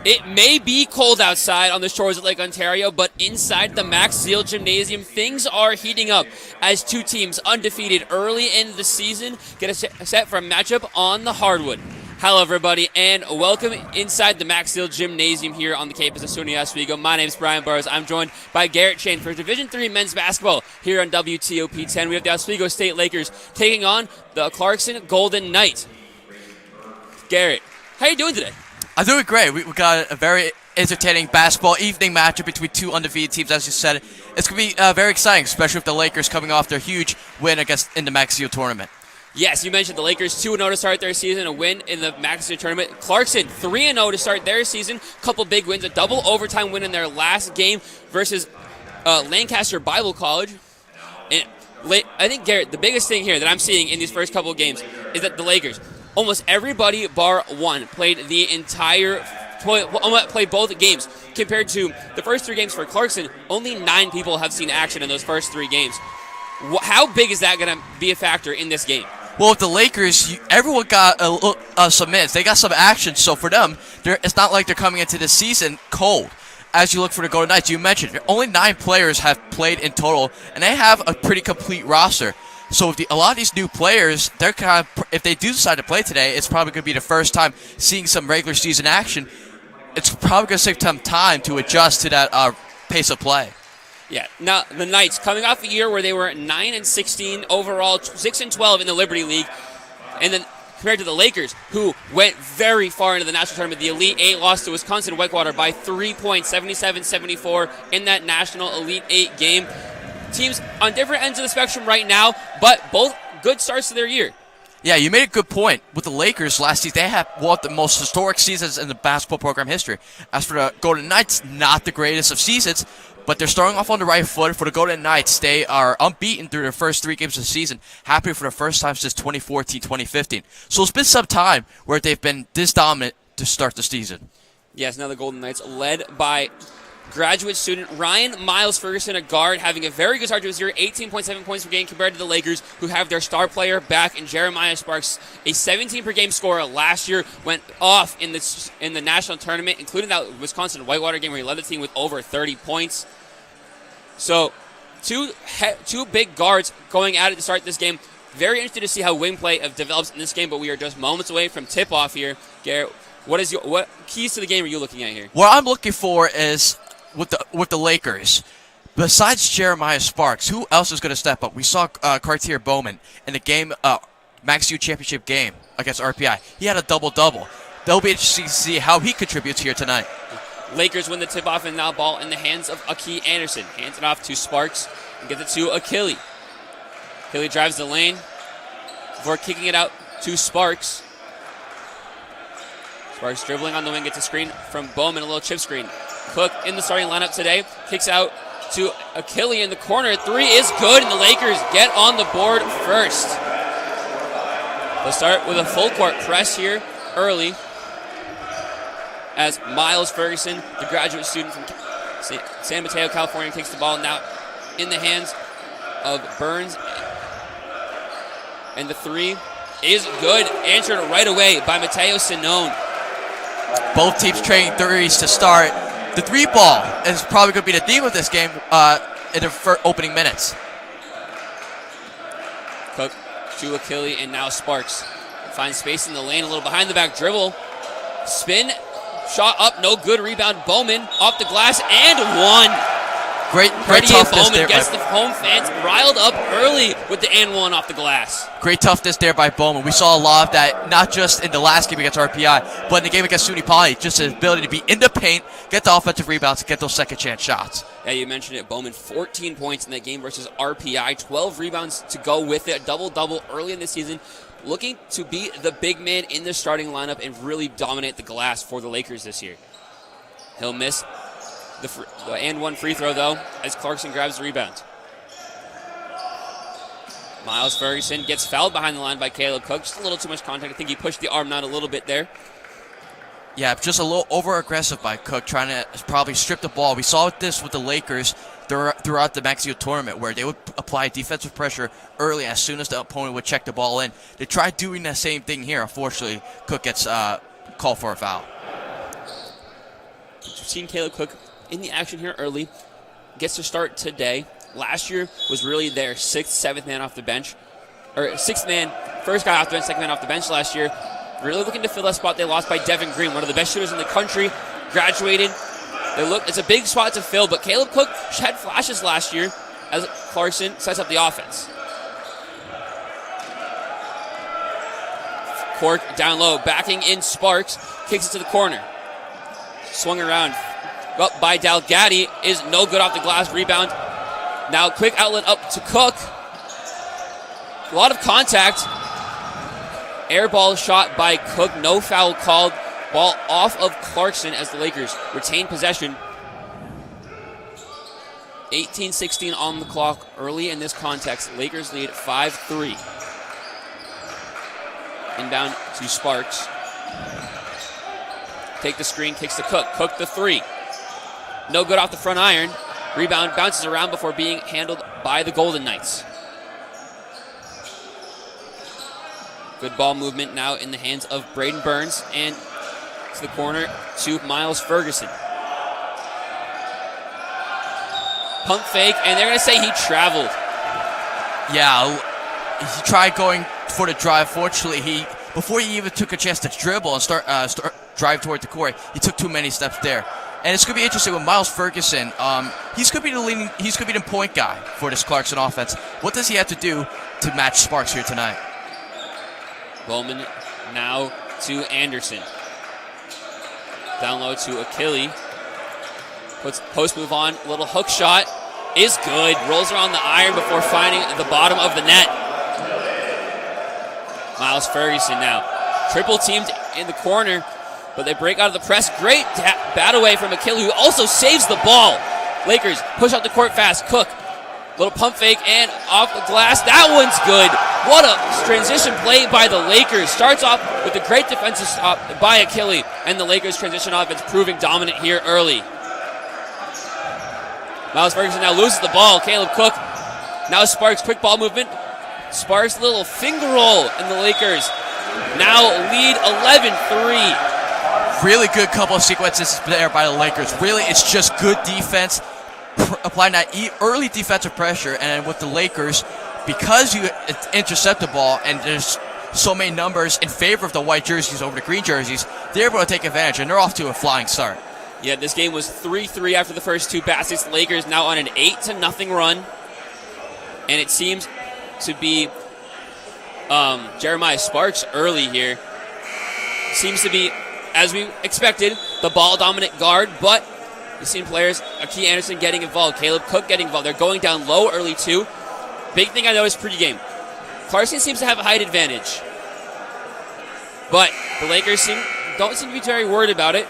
It may be cold outside on the shores of Lake Ontario, but inside the Max Seal Gymnasium, things are heating up as two teams undefeated early in the season get a set for a matchup on the hardwood. Hello, everybody, and welcome inside the Max Seal Gymnasium here on the campus of SUNY Oswego. My name is Brian Burrows. I'm joined by Garrett Shane for Division III men's basketball here on WTOP 10. We have the Oswego State Lakers taking on the Clarkson Golden Knights. Garrett, how are you doing today? I'm doing great. We got a very entertaining basketball evening matchup between two undefeated teams, as you said. It's going to be very exciting, especially with the Lakers coming off their huge win in the Max Seal tournament. Yes, you mentioned the Lakers 2-0 to start their season, a win in the Max Seal tournament. Clarkson 3-0 to start their season, couple big wins, a double overtime win in their last game versus Lancaster Bible College. And I think, Garrett, the biggest thing here that I'm seeing in these first couple of games is that the Lakers, almost everybody bar one, played both games. Compared to the first three games for Clarkson, only 9 people have seen action in those first 3 games. How big is that going to be a factor in this game? Well, with the Lakers, everyone got some minutes. They got some action, so for them, it's not like they're coming into the season cold. As you look for the Golden Knights, you mentioned only 9 players have played in total, and they have a pretty complete roster. So if a lot of these new players, they're if they do decide to play today, it's probably going to be the first time seeing some regular season action. It's probably going to take some time to adjust to that pace of play. Yeah. Now the Knights coming off a year where they were 9-16 overall, 6-12 in the Liberty League, and then compared to the Lakers, who went very far into the national tournament, the Elite 8 lost to Wisconsin Whitewater by 3 points, 77-74 in that national Elite 8 game. Teams on different ends of the spectrum right now, but both good starts to their year. Yeah, you made a good point. With the Lakers last season, they had one of the most historic seasons in the basketball program history. As for the Golden Knights, not the greatest of seasons, but they're starting off on the right foot. For the Golden Knights, they are unbeaten through their first 3 games of the season, happening for the first time since 2014-2015. So it's been some time where they've been this dominant to start the season. Yes, now the Golden Knights led by graduate student Ryan Miles Ferguson, a guard, having a very good start to his year, 18.7 points per game compared to the Lakers, who have their star player back in Jeremiah Sparks, a 17 per game scorer last year, went off in the national tournament, including that Wisconsin Whitewater game where he led the team with over 30 points. So, two big guards going at it to start this game. Very interested to see how wing play develops in this game, but we are just moments away from tip-off here. Garrett, what keys to the game are you looking at here? What I'm looking for is with the Lakers, besides Jeremiah Sparks, who else is going to step up? We saw Cartier Bowman in the game, Max U Championship game against RPI. He had a double-double. They'll be interesting to see how he contributes here tonight. Lakers win the tip-off, and now ball in the hands of Aki Anderson. Hands it off to Sparks and gets it to Achille. Achille drives the lane before kicking it out to Sparks. Sparks dribbling on the wing, gets a screen from Bowman, a little chip screen. Cook in the starting lineup today, kicks out to Achille in the corner. 3 is good, and the Lakers get on the board first. They'll start with a full court press here early as Miles Ferguson, the graduate student from San Mateo, California, takes the ball now in the hands of Burns. And the 3 is good, answered right away by Mateo Sinone. Both teams trading threes to start. The 3-ball is probably going to be the theme of this game in the opening minutes. Cook to Achille, and now Sparks finds space in the lane, a little behind the back dribble. Spin, shot up, no good. Rebound, Bowman off the glass, and 1. Great toughness Bowman there. Gets the home fans riled up early with the and 1 off the glass. Great toughness there by Bowman. We saw a lot of that, not just in the last game against RPI, but in the game against SUNY Poly. Just his ability to be in the paint, get the offensive rebounds, get those second chance shots. Yeah, you mentioned it. Bowman, 14 points in that game versus RPI, 12 rebounds to go with it. Double-double early in the season. Looking to be the big man in the starting lineup and really dominate the glass for the Lakers this year. He'll miss the and 1 free throw, though, as Clarkson grabs the rebound. Miles Ferguson gets fouled behind the line by Caleb Cook. Just a little too much contact. I think he pushed the arm out a little bit there. Yeah, just a little over-aggressive by Cook, trying to probably strip the ball. We saw this with the Lakers throughout the Max Seal tournament, where they would apply defensive pressure early as soon as the opponent would check the ball in. They tried doing the same thing here. Unfortunately, Cook gets called for a foul. seen Caleb Cook in the action here early. Gets to start today. Last year was really their 6th, 7th man off the bench. Or 6th man, first guy off the bench, 2nd man off the bench last year. Really looking to fill that spot they lost by Devin Green, one of the best shooters in the country. Graduated. It's a big spot to fill, but Caleb Cook had flashes last year as Clarkson sets up the offense. Cork down low, backing in Sparks, kicks it to the corner. Swung around, up by Dalgatti, is no good off the glass, rebound. Now quick outlet up to Cook. A lot of contact. Air ball shot by Cook, no foul called. Ball off of Clarkson as the Lakers retain possession. 18-16 on the clock early in this context. Lakers lead 5-3. Inbound to Sparks. Take the screen, kicks to Cook. Cook the 3. No good off the front iron. Rebound bounces around before being handled by the Golden Knights. Good ball movement now in the hands of Braden Burns, and to the corner to Miles Ferguson. Pump fake, and they're going to say he traveled. Yeah, he tried going for the drive. Fortunately, before he even took a chance to dribble and start drive toward the court, he took too many steps there. And it's going to be interesting with Miles Ferguson. He's going to be the point guy for this Clarkson offense. What does he have to do to match Sparks here tonight? Bowman now to Anderson. Down low to Achille. Puts post move on. Little hook shot is good. Rolls around the iron before finding the bottom of the net. Miles Ferguson now. Triple teamed in the corner, but they break out of the press. Great bat away from Achille, who also saves the ball. Lakers push out the court fast. Cook. Little pump fake and off the glass. That one's good. What a transition play by the Lakers. Starts off with a great defensive stop by Achille, and the Lakers transition offense proving dominant here early. Miles Ferguson now loses the ball. Caleb Cook. Now Sparks, quick ball movement. Sparks, little finger roll, and the Lakers now lead 11-3. Really good couple of sequences there by the Lakers. Really, it's just good defense, applying that early defensive pressure, and with the Lakers, because you intercept the ball and there's so many numbers in favor of the white jerseys over the green jerseys, they're able to take advantage, and they're off to a flying start. Yeah, this game was 3-3 after the first 2 baskets. The Lakers now on an 8-0 run, and it seems to be Jeremiah Sparks early here. Seems to be, as we expected, the ball-dominant guard, but you've seen players, Akeem Anderson getting involved, Caleb Cook getting involved. They're going down low early, too. Big thing I noticed pregame, Clarkson seems to have a height advantage, but the Lakers don't seem to be very worried about it.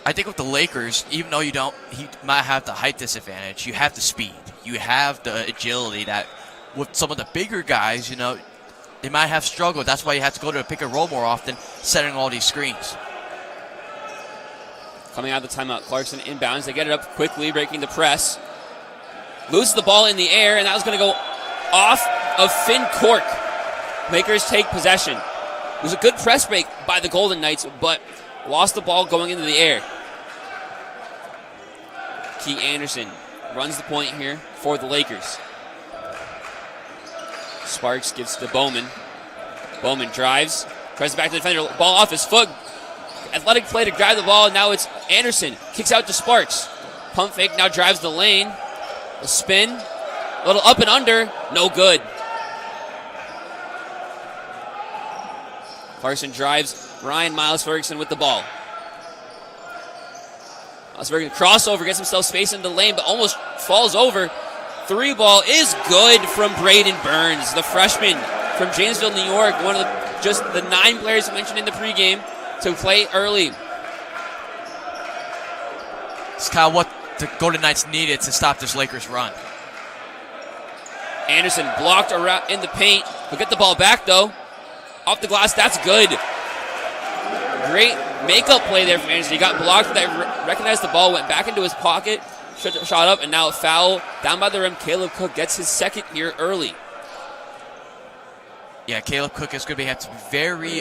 I think with the Lakers, even though he might have the height disadvantage, you have the speed. You have the agility that with some of the bigger guys, they might have struggled. That's why you have to go to a pick and roll more often, setting all these screens. Coming out of the timeout, Clarkson inbounds. They get it up quickly, breaking the press. Loses the ball in the air, and that was going to go off of Finn Cork. Lakers take possession. It was a good press break by the Golden Knights, but lost the ball going into the air. Key Anderson runs the point here for the Lakers. Sparks gives to Bowman. Bowman drives, tries it back to the defender. Ball off his foot. Athletic play to grab the ball. Now it's Anderson. Kicks out to Sparks. Pump fake now drives the lane. A spin. A little up and under. No good. Clarkson drives. Ryan Miles Ferguson with the ball. Miles Ferguson crossover, gets himself space in the lane, but almost falls over. 3 ball is good from Braden Burns, the freshman from Janesville, New York, one of the 9 players mentioned in the pregame to play early. It's kind of what the Golden Knights needed to stop this Lakers run. Anderson blocked around in the paint. He'll get the ball back, though. Off the glass, that's good. Great makeup play there from Anderson. He got blocked, but recognized the ball, went back into his pocket, shot up, and now a foul down by the rim. Caleb Cook gets his second here early. Yeah, Caleb Cook is going to have to be very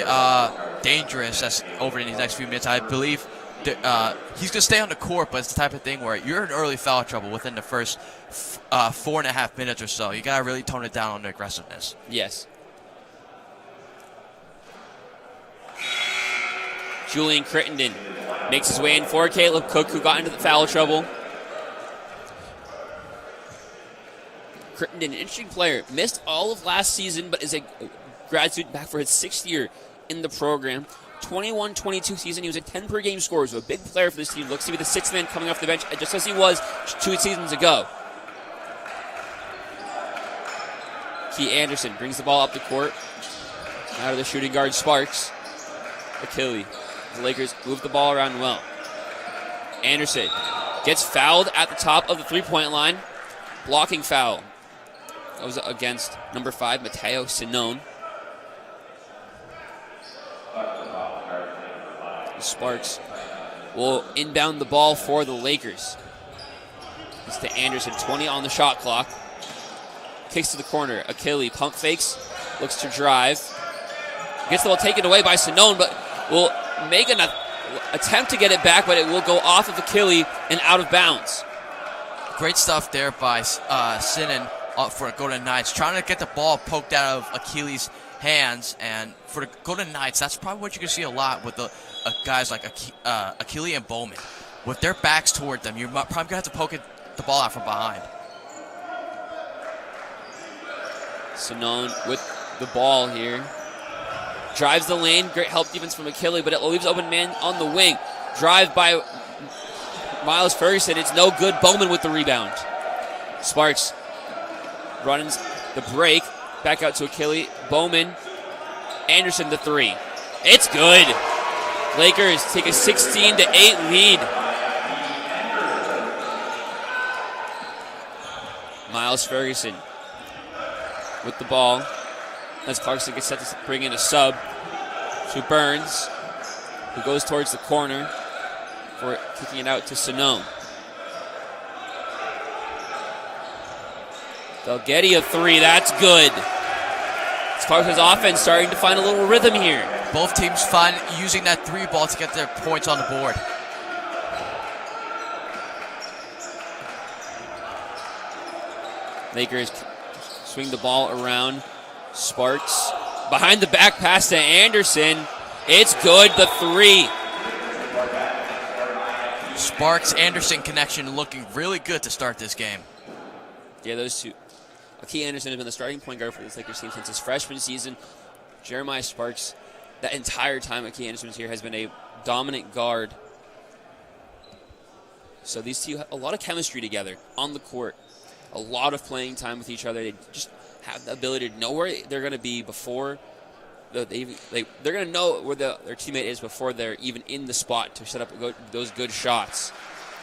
dangerous over in these next few minutes. I believe he's going to stay on the court, but it's the type of thing where you're in early foul trouble within the first 4.5 minutes or so. You got to really tone it down on the aggressiveness. Yes. Julian Crittenden makes his way in for Caleb Cook, who got into the foul trouble. Crittenden, an interesting player. Missed all of last season, but is a grad student back for his 6th year in the program. 21-22 season. He was a 10-per-game scorer, so a big player for this team. Looks to be the 6th man coming off the bench, just as he was 2 seasons ago. Key Anderson brings the ball up the court. Out of the shooting guard, Sparks. Achille. The Lakers move the ball around well. Anderson gets fouled at the top of the three-point line. Blocking foul. That was against number 5, Mateo Sinone. Sparks will inbound the ball for the Lakers. It's to Anderson, 20 on the shot clock. Kicks to the corner. Achille pump fakes, looks to drive. Gets the ball taken away by Sinone, but will make an attempt to get it back, but it will go off of Achille and out of bounds. Great stuff there by Sinan for the Golden Knights, trying to get the ball poked out of Achilles' hands. And for the Golden Knights, that's probably what you can see a lot with the guys like Achille and Bowman. With their backs toward them, you're probably going to have to poke the ball out from behind. Sinone with the ball here. Drives the lane. Great help defense from Achille, but it leaves open man on the wing. Drive by Miles Ferguson. It's no good. Bowman with the rebound. Sparks runs the break. Back out to Achille. Bowman. Anderson the 3. It's good. Lakers take a 16-8 lead. Miles Ferguson with the ball as Clarkson gets set to bring in a sub to Burns, who goes towards the corner for kicking it out to Sinone. Delgetti a 3, that's good. Clarkson's offense starting to find a little rhythm here. Both teams find using that 3 ball to get their points on the board. Lakers swing the ball around. Sparks behind the back pass to Anderson. It's good, the 3. Sparks-Anderson connection looking really good to start this game. Yeah, those two. Key Anderson has been the starting point guard for this Lakers team since his freshman season. Jeremiah Sparks, that entire time that Key Anderson was here, has been a dominant guard. So these two have a lot of chemistry together on the court. A lot of playing time with each other. They just have the ability to know where they're going to be before they're going to know where their teammate is before they're even in the spot to set up those good shots.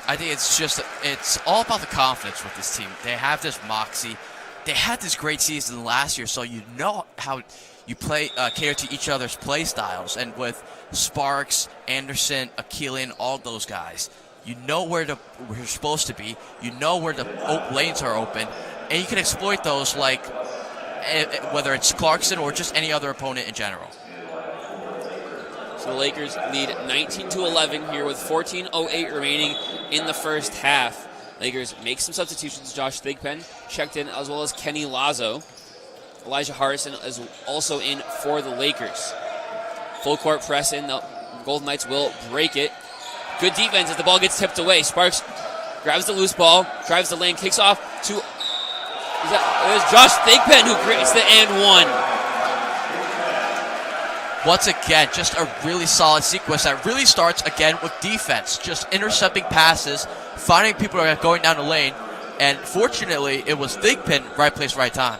I think it's all about the confidence with this team. They have this moxie. They had this great season last year, so you know how you play cater to each other's play styles. And with Sparks, Anderson, Achille, all those guys, you know where you're supposed to be. You know where the lanes are open, and you can exploit those, like whether it's Clarkson or just any other opponent in general. So the Lakers lead 19-11 here with 14:08 remaining in the first half. Lakers make some substitutions. Josh Thigpen checked in, as well as Kenny Lazo. Elijah Harrison is also in for the Lakers. Full court press in. The Golden Knights will break it. Good defense as the ball gets tipped away. Sparks grabs the loose ball, drives the lane, kicks off to... It was Josh Thigpen who creates the and one. Once again, just a really solid sequence that really starts again with defense. Just intercepting passes, finding people that are going down the lane, and fortunately, it was Thigpen, right place, right time.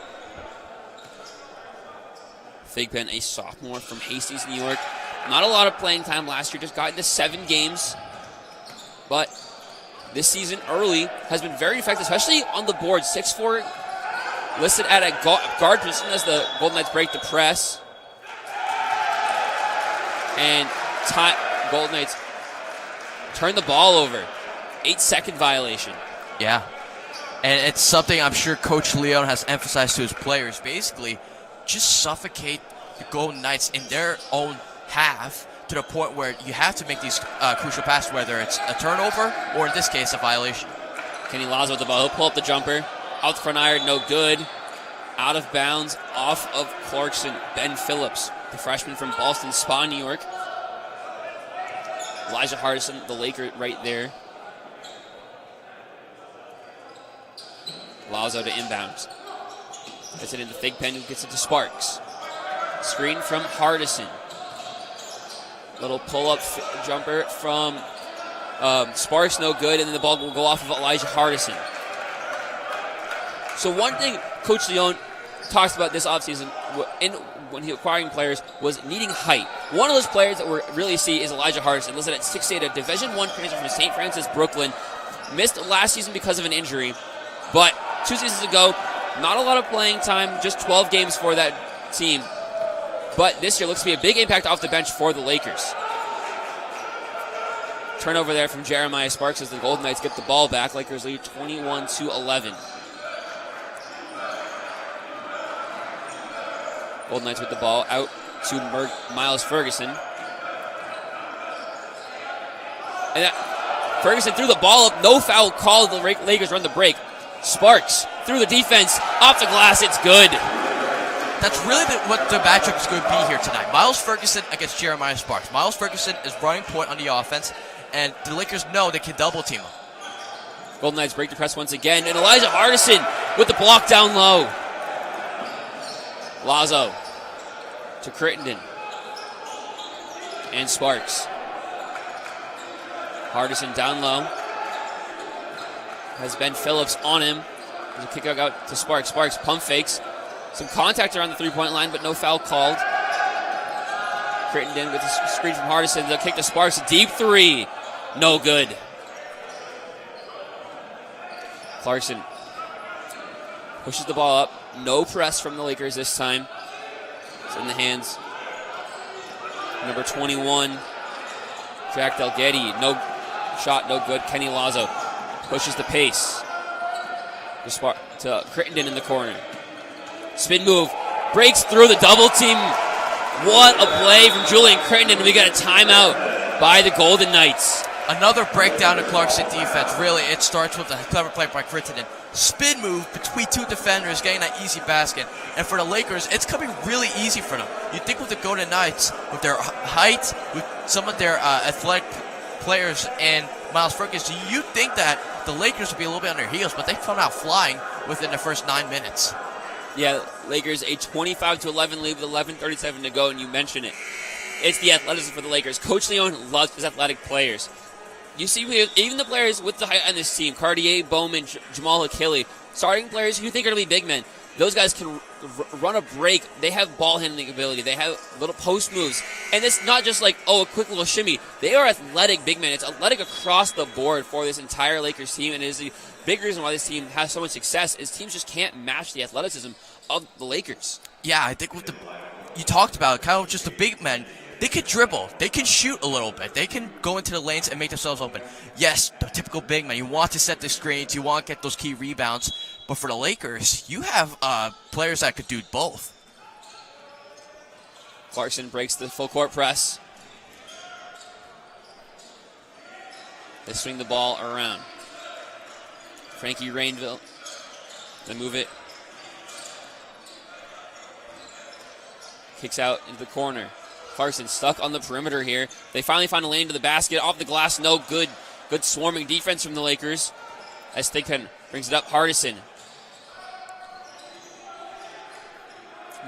Thigpen, a sophomore from Hastings, New York. Not a lot of playing time last year, just got into 7 games. But this season early has been very effective, especially on the board. 6'4", listed at a guard position as the Golden Knights break the press. And Golden Knights turn the ball over. 8-second violation. Yeah. And it's something I'm sure Coach Leon has emphasized to his players. Basically, just suffocate the Golden Knights in their own half to the point where you have to make these crucial passes, whether it's a turnover or, in this case, a violation. Kenny Lazo with the ball. He'll pull up the jumper. Out the front iron, no good. Out of bounds, off of Clarkson. Ben Phillips, the freshman from Boston Spa, New York. Elijah Hardison, the Laker, right there. Lazo to inbounds. Gets it into Thigpen, who gets it to Sparks. Screen from Hardison. Little pull-up jumper from Sparks, no good, and then the ball will go off of Elijah Hardison. So one thing Coach Leone talks about this offseason when he acquiring players was needing height. One of those players that we really see is Elijah Hardison, listed at 6'8", a Division I transfer from St. Francis, Brooklyn. Missed last season because of an injury, but 2 seasons ago, not a lot of playing time, just 12 games for that team. But this year looks to be a big impact off the bench for the Lakers. Turnover there from Jeremiah Sparks as the Golden Knights get the ball back. Lakers lead 21-11. Golden Knights with the ball out to Miles Ferguson. And Ferguson threw the ball up. No foul called. The Lakers run the break. Sparks through the defense. Off the glass. It's good. That's really what the matchup is going to be here tonight. Miles Ferguson against Jeremiah Sparks. Miles Ferguson is running point on the offense, and the Lakers know they can double team him. Golden Knights break the press once again, and Elijah Hardison with the block down low. Lazo to Crittenden. And Sparks. Hardison down low. Has Ben Phillips on him. There's a kick out to Sparks. Sparks pump fakes. Some contact around the three-point line, but no foul called. Crittenden with a screen from Hardison. They'll kick to Sparks. Deep three. No good. Clarkson pushes the ball up. No press from the Lakers this time. It's in the hands. Number 21, Jack Delgetti. No shot, no good. Kenny Lazo pushes the pace. To Crittenden in the corner. Spin move. Breaks through the double team. What a play from Julian Crittenden. We got a timeout by the Golden Knights. Another breakdown of Clarkson defense. Really, it starts with a clever play by Crittenden. Spin move between two defenders, getting that easy basket. And for the Lakers, it's coming really easy for them. You think with the Golden Knights, with their height, with some of their athletic players and Miles Ferguson, you think that the Lakers would be a little bit on their heels, but they come out flying within the first 9 minutes. Yeah, Lakers a 25-11 lead with 11:37 to go, and you mentioned it. It's the athleticism for the Lakers. Coach Leone loves his athletic players. You see, even the players with the height on this team, Cartier, Bowman, Jamal Hakili, starting players who you think are going to be big men, those guys can run a break. They have ball handling ability. They have little post moves. And it's not just like, a quick little shimmy. They are athletic big men. It's athletic across the board for this entire Lakers team, and it is the big reason why this team has so much success is teams just can't match the athleticism of the Lakers. Yeah, I think you talked about kind of just the big men. They can dribble. They can shoot a little bit. They can go into the lanes and make themselves open. Yes, the typical big man. You want to set the screens. You want to get those key rebounds. But for the Lakers, you have players that could do both. Clarkson breaks the full court press. They swing the ball around. Frankie Rainville. They move it. Kicks out into the corner. Clarkson stuck on the perimeter here. They finally find a lane to the basket. Off the glass, no good. Good swarming defense from the Lakers. As Thigpen brings it up, Hardison.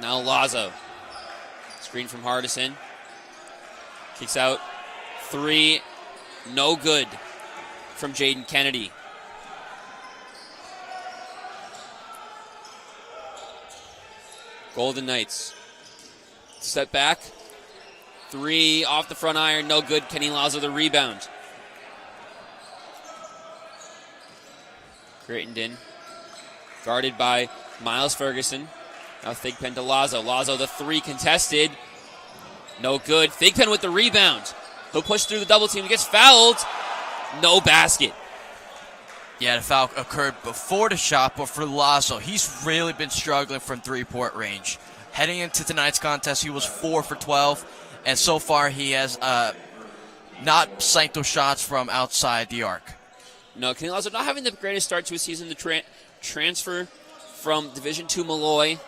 Now Lazo. Screen from Hardison. Kicks out. Three. No good from Jaden Kennedy. Golden Knights. Step back. Three off the front iron, no good. Kenny Lazo the rebound. Crittenden guarded by Miles Ferguson. Now Thigpen to Lazo. Lazo the three contested. No good. Thigpen with the rebound. He'll push through the double team. He gets fouled. No basket. Yeah, the foul occurred before the shot, but for Lazo, he's really been struggling from three-point range. Heading into tonight's contest, he was 4 for 12, and so far he has not sank those shots from outside the arc. No, Kenny Lazo not having the greatest start to his season. The transfer from Division II Malloy.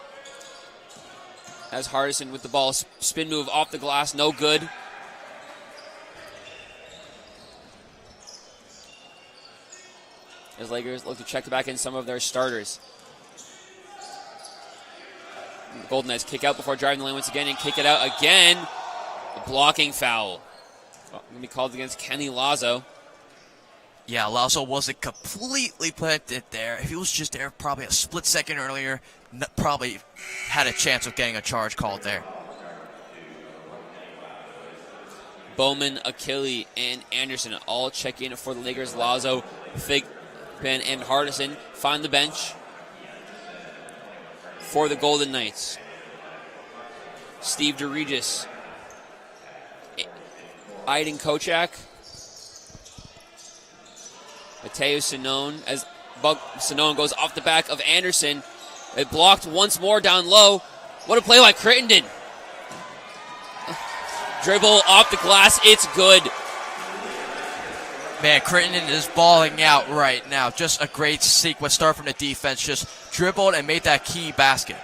As Hardison with the ball, spin move off the glass, no good. As Lakers look to check back in some of their starters. The Golden Knights kick out before driving the lane once again and kick it out again. A blocking foul. Going to be called against Kenny Lazo. Yeah, Lazo wasn't completely planted there. If he was just there probably a split second earlier, probably had a chance of getting a charge called there. Bowman, Achille, and Anderson all check in for the Lakers. Lazo, Thigpen, and Hardison find the bench for the Golden Knights. Steve DeRegis, Aiden Kochak, Mateo Sinone, as Sinone goes off the back of Anderson. It blocked once more down low. What a play by Crittenden. Dribble off the glass, it's good. Man, Crittenden is balling out right now. Just a great sequence start from the defense. Just dribbled and made that key basket.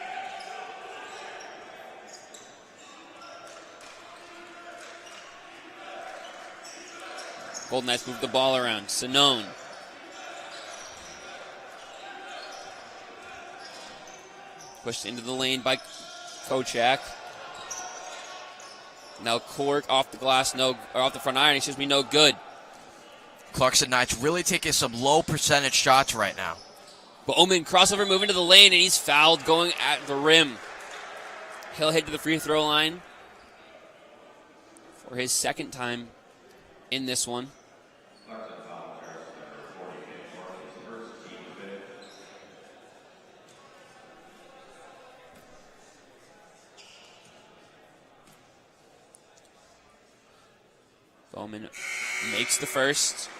Golden Knights move the ball around. Sinone. Pushed into the lane by Kochak. Now Cork off the glass, off the front iron, no good. Clarkson Knights really taking some low percentage shots right now. Bowman crossover move into the lane, and he's fouled going at the rim. He'll head to the free throw line for his second time in this one. Bowman makes the first.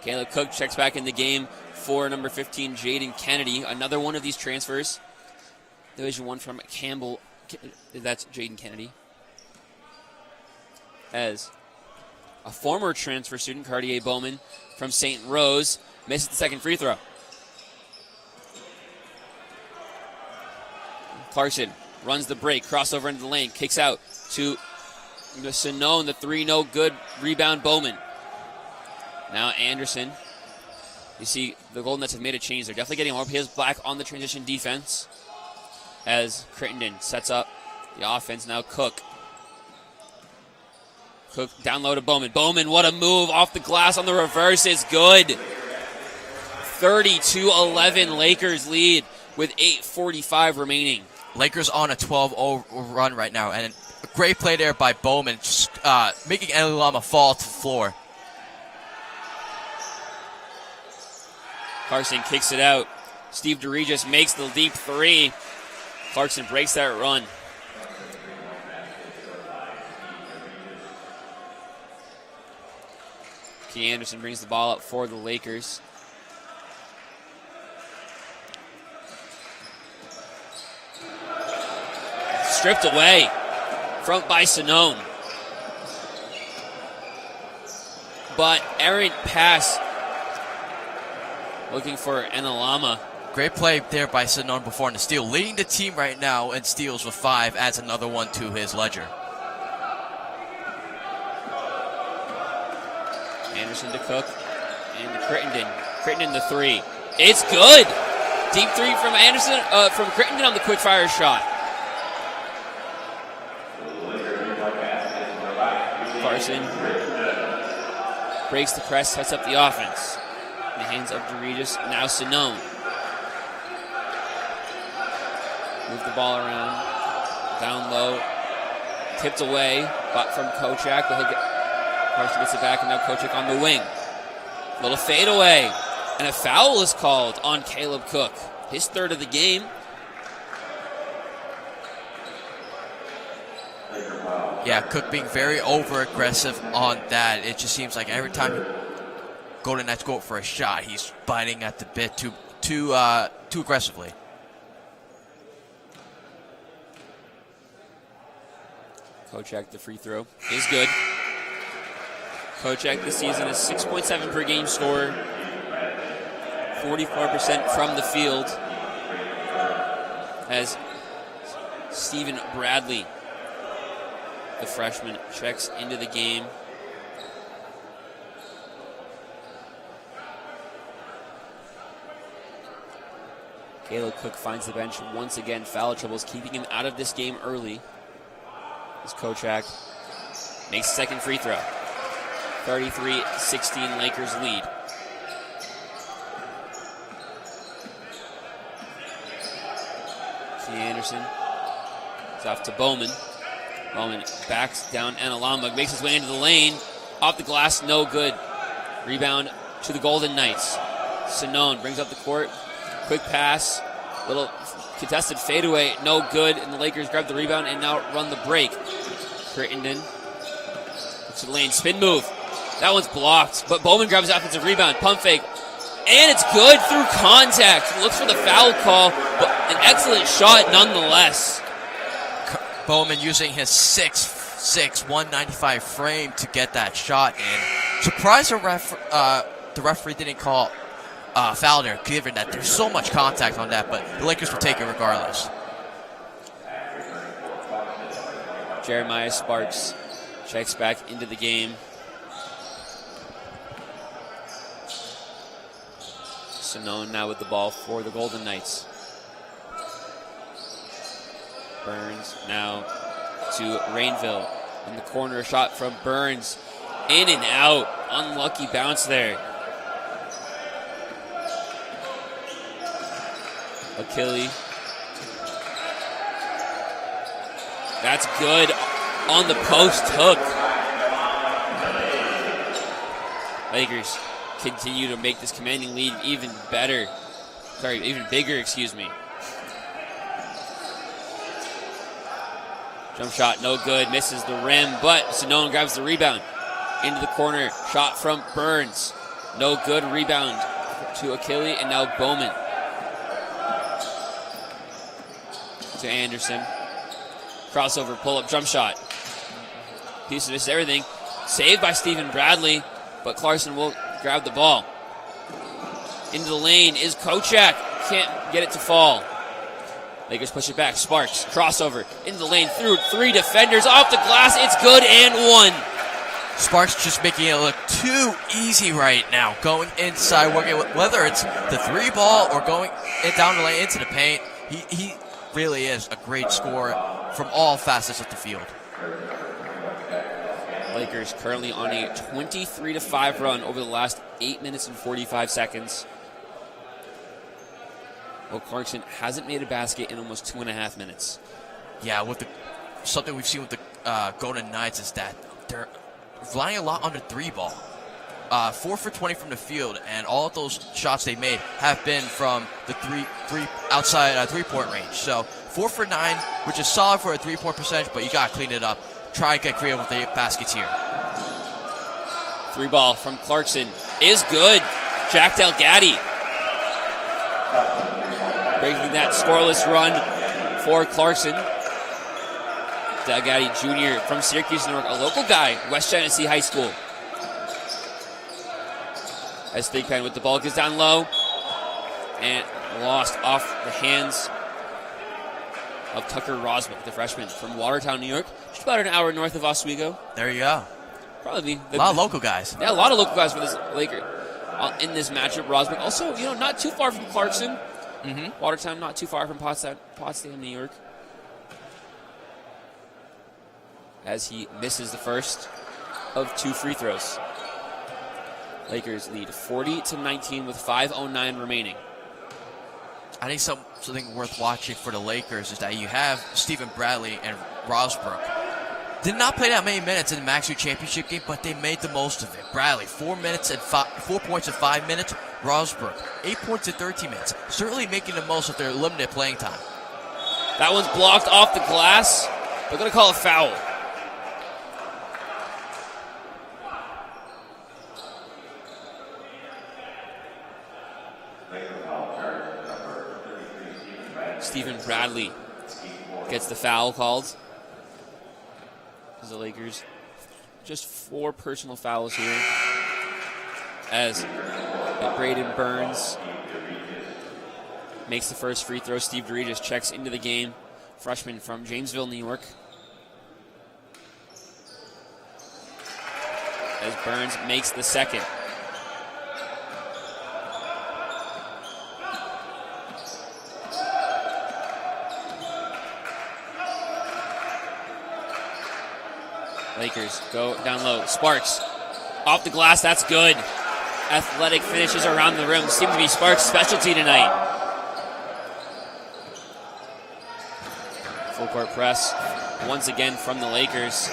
Caleb Cook checks back in the game for number 15, Jaden Kennedy. Another one of these transfers. Division I from Campbell. That's Jaden Kennedy. As a former transfer student, Cartier Bowman from St. Rose, misses the second free throw. Clarkson runs the break, crossover into the lane, kicks out to Sinone, the three, no good. Rebound, Bowman. Now Anderson. You see the Golden Knights have made a change. They're definitely getting more players back on the transition defense as Crittenden sets up the offense. Now Cook. Cook down low to Bowman. Bowman, what a move off the glass on the reverse is good. 32-11 Lakers lead with 8:45 remaining. Lakers on a 12-0 run right now, and a great play there by Bowman, just making Elilama fall to the floor. Clarkson kicks it out. Steve DeRegis makes the deep three. Clarkson breaks that run. Key Anderson brings the ball up for the Lakers. Stripped away by Sinone. But errant pass looking for Enalama. Great play there by Sinone before in the steal. Leading the team right now in steals with 5. Adds another one to his ledger. Anderson to Cook and to Crittenden. Crittenden the three. It's good. Deep three from Anderson, from Crittenden on the quick fire shot. Clarkson breaks the press, sets up the offense. In the hands of DeRegis, now Sinone. Move the ball around, down low, tipped away, but from Kochak, but Clarkson gets it back, and now Kochak on the wing. Little fade away, and a foul is called on Caleb Cook. His third of the game. Yeah, Cook being very over-aggressive on that. It just seems like every time Golden Knights go for a shot, he's biting at the bit too aggressively. Kochak, the free throw is good. Kochak this season is 6.7 per game scorer, 44% from the field. As Stephen Bradley, the freshman, checks into the game. Caleb Cook finds the bench once again. Foul troubles keeping him out of this game early. As Kochak makes the second free throw. 33-16 Lakers lead. Anderson is off to Bowman. Bowman backs down Analamba, makes his way into the lane. Off the glass, no good. Rebound to the Golden Knights. Sonone brings up the court. Quick pass. Little contested fadeaway, no good. And the Lakers grab the rebound and now run the break. Crittenden to the lane, spin move. That one's blocked, but Bowman grabs the offensive rebound. Pump fake. And it's good through contact. Looks for the foul call, but an excellent shot nonetheless. Bowman using his 6'6", 195 frame to get that shot in. Surprised the referee didn't call foul there, given that there's so much contact on that, but the Lakers will take it regardless. Jeremiah Sparks checks back into the game. Sonone now with the ball for the Golden Knights. Burns now to Rainville. In the corner, a shot from Burns. In and out. Unlucky bounce there. Achille. That's good on the post hook. Lakers continue to make this commanding lead even bigger, excuse me. Jump shot, no good, misses the rim, but Sonone grabs the rebound. Into the corner, shot from Burns. No good, rebound to Achille, and now Bowman. To Anderson. Crossover, pull-up, jump shot. Piece of this everything. Saved by Stephen Bradley, but Clarkson will grab the ball. Into the lane is Kochak. Can't get it to fall. Lakers push it back. Sparks, crossover, into the lane, through three defenders, off the glass, it's good and one. Sparks just making it look too easy right now. Going inside, working with, whether it's the three ball or going down the lane into the paint. He really is a great scorer from all facets of the field. Lakers currently on a 23-5 run over the last 8 minutes and 45 seconds. Well, Clarkson hasn't made a basket in almost 2.5 minutes. Yeah, something we've seen with the Golden Knights is that they're relying a lot on the three ball. 4 for 20 from the field, and all of those shots they made have been from the three outside three-point range. So 4 for 9, which is solid for a three-point percentage, but you got to clean it up. Try and get creative with the baskets here. Three ball from Clarkson is good. Jack Delgatti breaking that scoreless run for Clarkson. Delgatti Jr. from Syracuse, New York, a local guy, West Genesee High School. As Thigpen with the ball goes down low and lost off the hands of Tucker Roswick, the freshman from Watertown, New York, just about an hour north of Oswego. There you go. Probably a lot of local guys. Yeah, a lot of local guys for this Laker in this matchup. Roswick also, not too far from Clarkson. Mm-hmm. Watertown, not too far from Potsdam, New York. As he misses the first of two free throws. Lakers lead 40-19 with 5:09 remaining. I think something worth watching for the Lakers is that you have Stephen Bradley and Rosbrook. Did not play that many minutes in the Max U Championship game, but they made the most of it. Bradley, 4 points in 5 minutes. Rosbrook, 8 points in 13 minutes. Certainly making the most of their limited playing time. That one's blocked off the glass. They're going to call a foul. Stephen Bradley gets the foul called. as the Lakers. Just 4 personal fouls here as Braden Burns makes the first free throw. Steve Regis checks into the game. Freshman from Janesville, New York. As Burns makes the second. Lakers go down low. Sparks off the glass. That's good. Athletic finishes around the rim. Seem to be Sparks' specialty tonight. Full court press once again from the Lakers.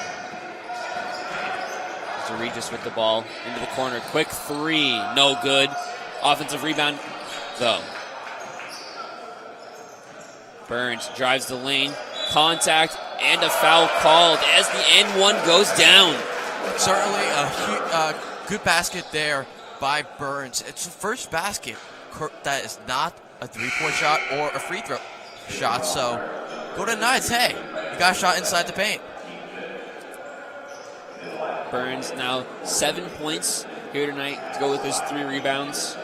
Regis with the ball into the corner. Quick 3. No good. Offensive rebound, though. Burns drives the lane. Contact and a foul called as the N1 goes down. Certainly a good basket there by Burns. It's the first basket that is not a three-point shot or a free throw shot. So Golden Knights, hey, you got a shot inside the paint. Burns now 7 points here tonight to go with his 3 rebounds.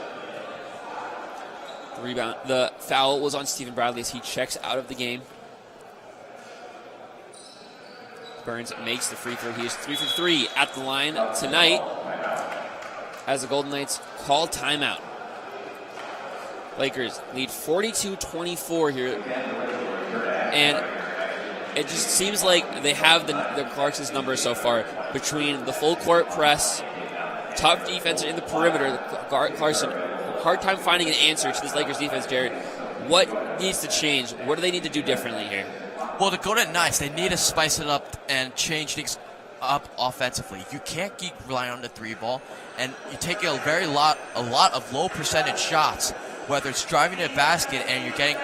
The foul was on Stephen Bradley as he checks out of the game. Burns makes the free throw. He is 3 for 3 at the line tonight as the Golden Knights call timeout. Lakers lead 42-24 here. And it just seems like they have the Clarkson's number so far between the full court press, tough defense in the perimeter. Clarkson, hard time finding an answer to this Lakers defense, Jared. What needs to change? What do they need to do differently here? Well, to go to Knights, they need to spice it up and change things up offensively. You can't keep relying on the 3-ball, and you take a lot of low percentage shots, whether it's driving to the basket and you're getting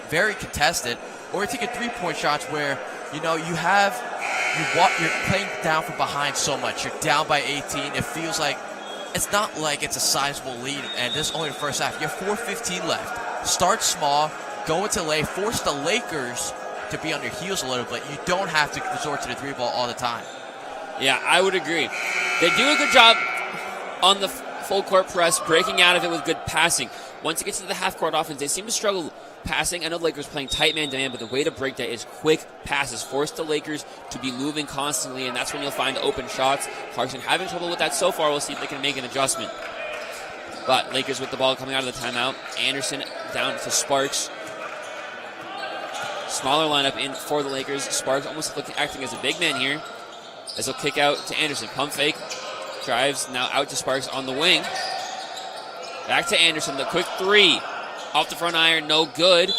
very contested, or you take a 3-point shots where you're playing down from behind so much. You're down by 18. It feels like it's not like it's a sizable lead, and this is only the first half. You have 4:15 left. Start small, go into late, force the Lakers to be on their heels a little bit. You don't have to resort to the 3-ball all the time. Yeah, I would agree. They do a good job on the full court press, breaking out of it with good passing. Once it gets to the half-court offense, they seem to struggle passing. I know the Lakers playing tight man demand, but the way to break that is quick passes. Force the Lakers to be moving constantly, and that's when you'll find open shots. Clarkson having trouble with that so far. We'll see if they can make an adjustment. But Lakers with the ball coming out of the timeout. Anderson down to Sparks. Smaller lineup in for the Lakers. Sparks almost acting as a big man here, as he'll kick out to Anderson. Pump fake. Drives now out to Sparks on the wing. Back to Anderson. The quick 3. Off the front iron. No good.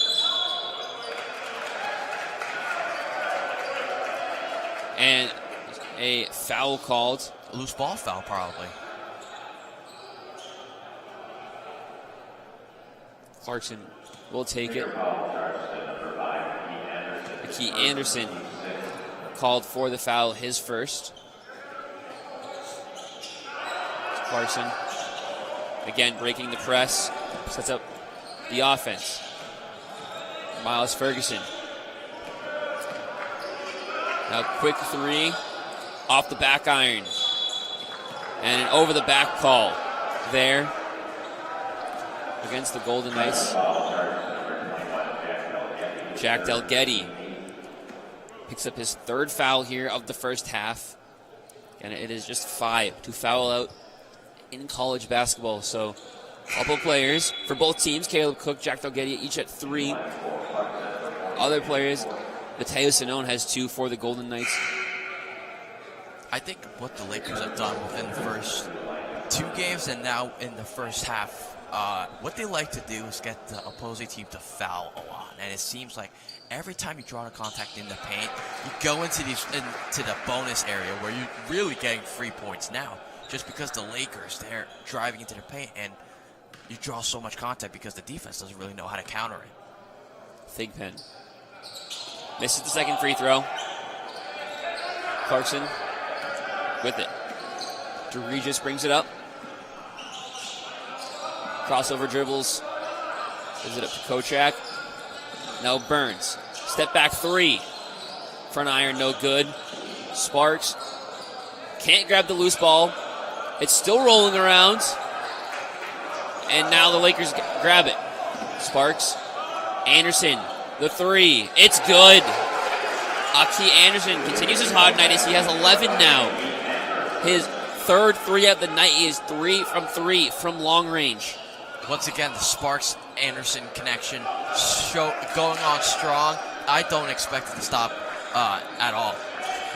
And a foul called. A loose ball foul, probably. Clarkson will take it. Key Anderson called for the foul, his first. Clarkson again breaking the press, sets up the offense. Miles Ferguson. Now quick 3 off the back iron. And an over the back call there against the Golden Knights. Jack Delgetty picks up his 3rd foul here of the first half. And it is just 5 to foul out in college basketball. So a couple players for both teams, Caleb Cook, Jack Delgetty, each at 3. Other players, Mateo Sinone has 2 for the Golden Knights. I think what the Lakers have done within the first 2 games and now in the first half, what they like to do is get the opposing team to foul a lot. And it seems like every time you draw a contact in the paint, you go into the bonus area where you're really getting free points now. Just because the Lakers, they're driving into the paint and you draw so much contact because the defense doesn't really know how to counter it. Thigpen misses the second free throw. Clarkson with it. Regis brings it up. Crossover dribbles. Gives it up to Kochak. Now Burns. Step back 3. Front iron, no good. Sparks can't grab the loose ball. It's still rolling around. And now the Lakers grab it. Sparks, Anderson, the three. It's good. Aki Anderson continues his hot night as he has 11 now. His third three of the night. He is 3 from 3 from long range. Once again, the Sparks-Anderson connection going on strong. I don't expect it to stop at all.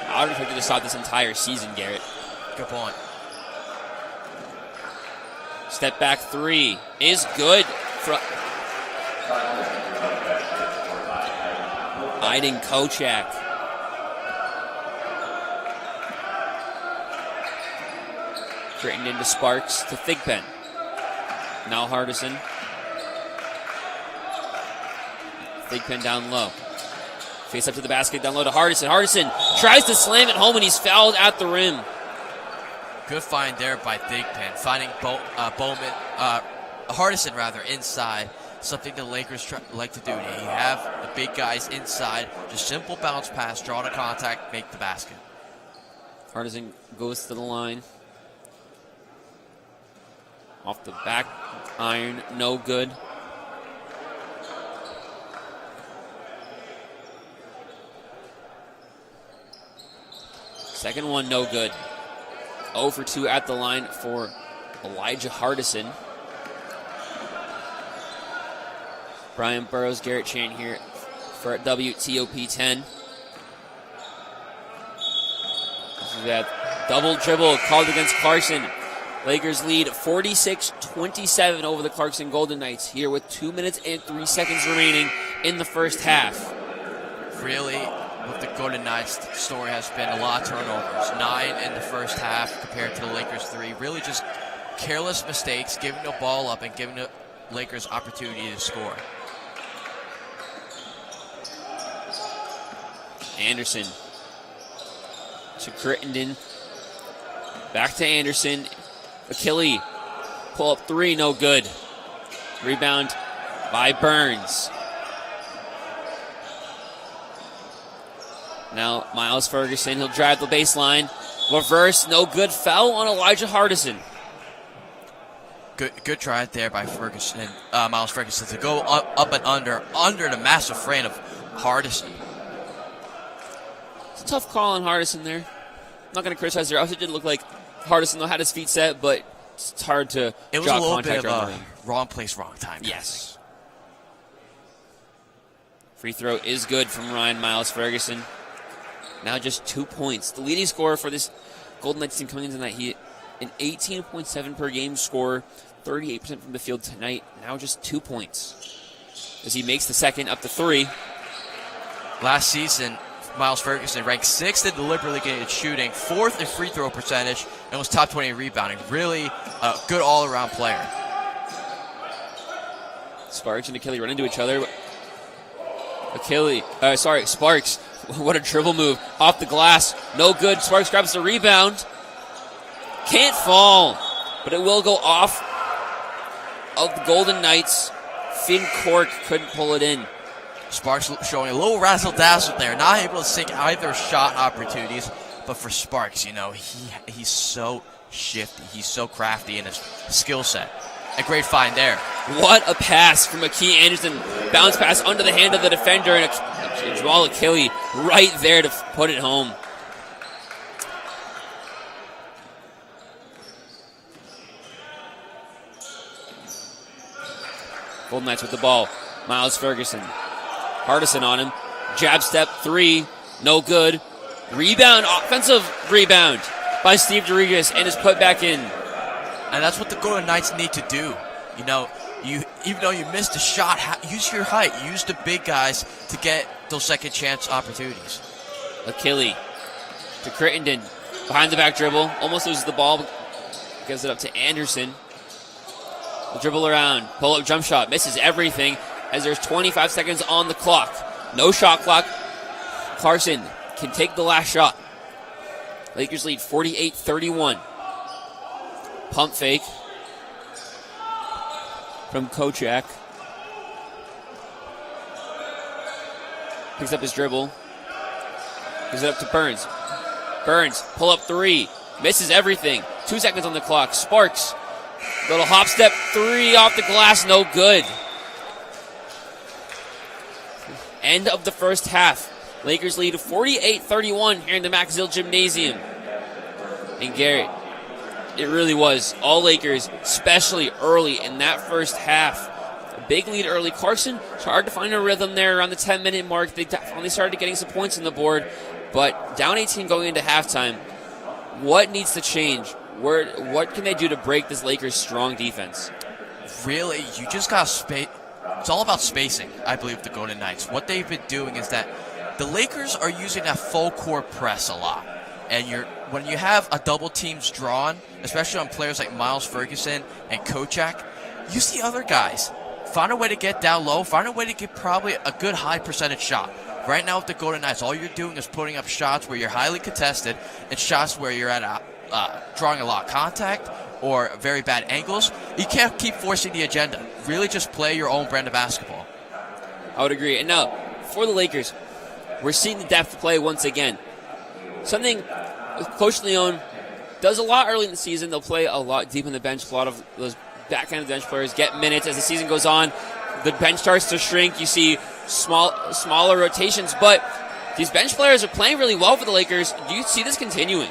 I would expect it to stop this entire season, Garrett. Good point. Step back three is good. Aiden Kochak. Straightened into Sparks to Thigpen. Now Hardison. Thigpen down low. Face up to the basket, down low to Hardison. Hardison tries to slam it home and he's fouled at the rim. Good find there by Thigpen, finding Hardison rather inside. Something the Lakers like to do. You have the big guys inside, just simple bounce pass, draw to contact, make the basket. Hardison goes to the line. Off the back iron, no good. Second one, no good. 0 for 2 at the line for Elijah Hardison. Brian Burrows, Garrett Chan here for WTOP 10. This is that double dribble called against Clarkson. Lakers lead 46-27 over the Clarkson Golden Knights here with 2 minutes and 3 seconds remaining in the first half. Really, with the Golden Knights, the story has been a lot of turnovers. 9 in the first half compared to the Lakers 3. Really just careless mistakes, giving the ball up and giving the Lakers opportunity to score. Anderson to Crittenden. Back to Anderson. Achille. Pull up three, no good. Rebound by Burns. Now Miles Ferguson. He'll drive the baseline. Reverse, no good. Foul on Elijah Hardison. Good try there by Ferguson, Miles Ferguson, to go up and under the massive frame of Hardison. It's a tough call on Hardison there. I'm not going to criticize there. Also, it did look like Hardison though had his feet set, but it's hard to It was draw a little contact bit of around a the rim. wrong place, wrong time. Yes. Free throw is good from Ryan Miles Ferguson. Now just 2 points. The leading scorer for this Golden Knights team coming in tonight, he an 18.7 per game score, 38% from the field tonight. Now just 2 points as he makes the second up to 3. Last season, Miles Ferguson ranked 6th in deliberately gated shooting, 4th in free throw percentage, and was top 20 in rebounding. Really a good all-around player. Sparks and Achille run into each other. Sparks. What a dribble move. Off the glass. No good. Sparks grabs the rebound. Can't fall, but it will go off of the Golden Knights. Finn Cork couldn't pull it in. Sparks showing a little razzle-dazzle there. Not able to sink either shot opportunities, but for Sparks, he's so shifty. He's so crafty in his skill set. A great find there. What a pass from Aki Anderson. Bounce pass under the hand of the defender, and Jamal Achille right there to put it home. Golden Knights with the ball. Miles Ferguson. Hardison on him. Jab step three. No good. Rebound. Offensive rebound by Steve Dorigas and is put back in. And that's what the Golden Knights need to do. Even though you missed a shot, use your height. Use the big guys to get those second chance opportunities. Achille to Crittenden. Behind the back dribble. Almost loses the ball. Gives it up to Anderson. The dribble around. Pull up jump shot. Misses everything as there's 25 seconds on the clock. No shot clock. Clarkson can take the last shot. Lakers lead 48-31. Pump fake from Kochak. Picks up his dribble. Gives it up to Burns. Burns, pull up three. Misses everything. 2 seconds on the clock. Sparks, little hop step three off the glass, no good. End of the first half. Lakers lead 48-31 here in the Maxville Gymnasium. And Garrett, it really was all Lakers, especially early in that first half. A big lead early. Clarkson, it's hard to find a rhythm there around the 10-minute mark. They finally started getting some points on the board, but down 18 going into halftime. What needs to change? What can they do to break this Lakers' strong defense? Really, you just got space. It's all about spacing, I believe, the Golden Knights. What they've been doing is that the Lakers are using that full court press a lot. And when you have a double teams drawn, especially on players like Miles Ferguson and Kochak, you see other guys find a way to get down low, find a way to get probably a good high percentage shot. Right now with the Golden Knights, all you're doing is putting up shots where you're highly contested and shots where you're at drawing a lot of contact or very bad angles. You can't keep forcing the agenda. Really just play your own brand of basketball. I would agree. And now, for the Lakers, we're seeing the depth play once again. Something Coach Leone does a lot early in the season. They'll play a lot deep in the bench. A lot of those back end of the bench players get minutes. As the season goes on, the bench starts to shrink. You see smaller rotations. But these bench players are playing really well for the Lakers. Do you see this continuing?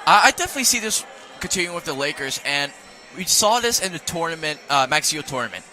I definitely see this continuing with the Lakers, and we saw this in the tournament, Maxio tournament.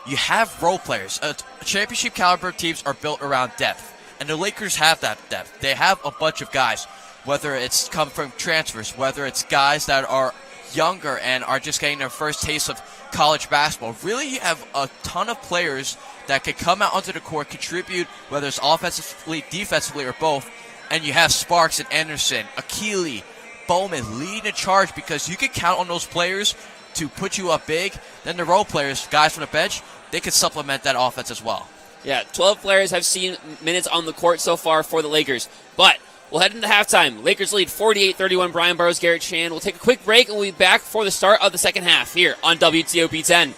You have role players. Championship caliber teams are built around depth, and the Lakers have that depth. They have a bunch of guys, whether it's come from transfers, whether it's guys that are younger and are just getting their first taste of college basketball. Really, you have a ton of players that can come out onto the court, contribute, whether it's offensively, defensively, or both, and you have Sparks and Anderson, Akili, Bowman leading the charge because you can count on those players to put you up big. Then the role players, guys from the bench, they can supplement that offense as well. Yeah, 12 players have seen minutes on the court so far for the Lakers. But we'll head into halftime. Lakers lead 48-31. Brian Burrows, Garrett Chan. We'll take a quick break and we'll be back for the start of the second half here on WTOP 10.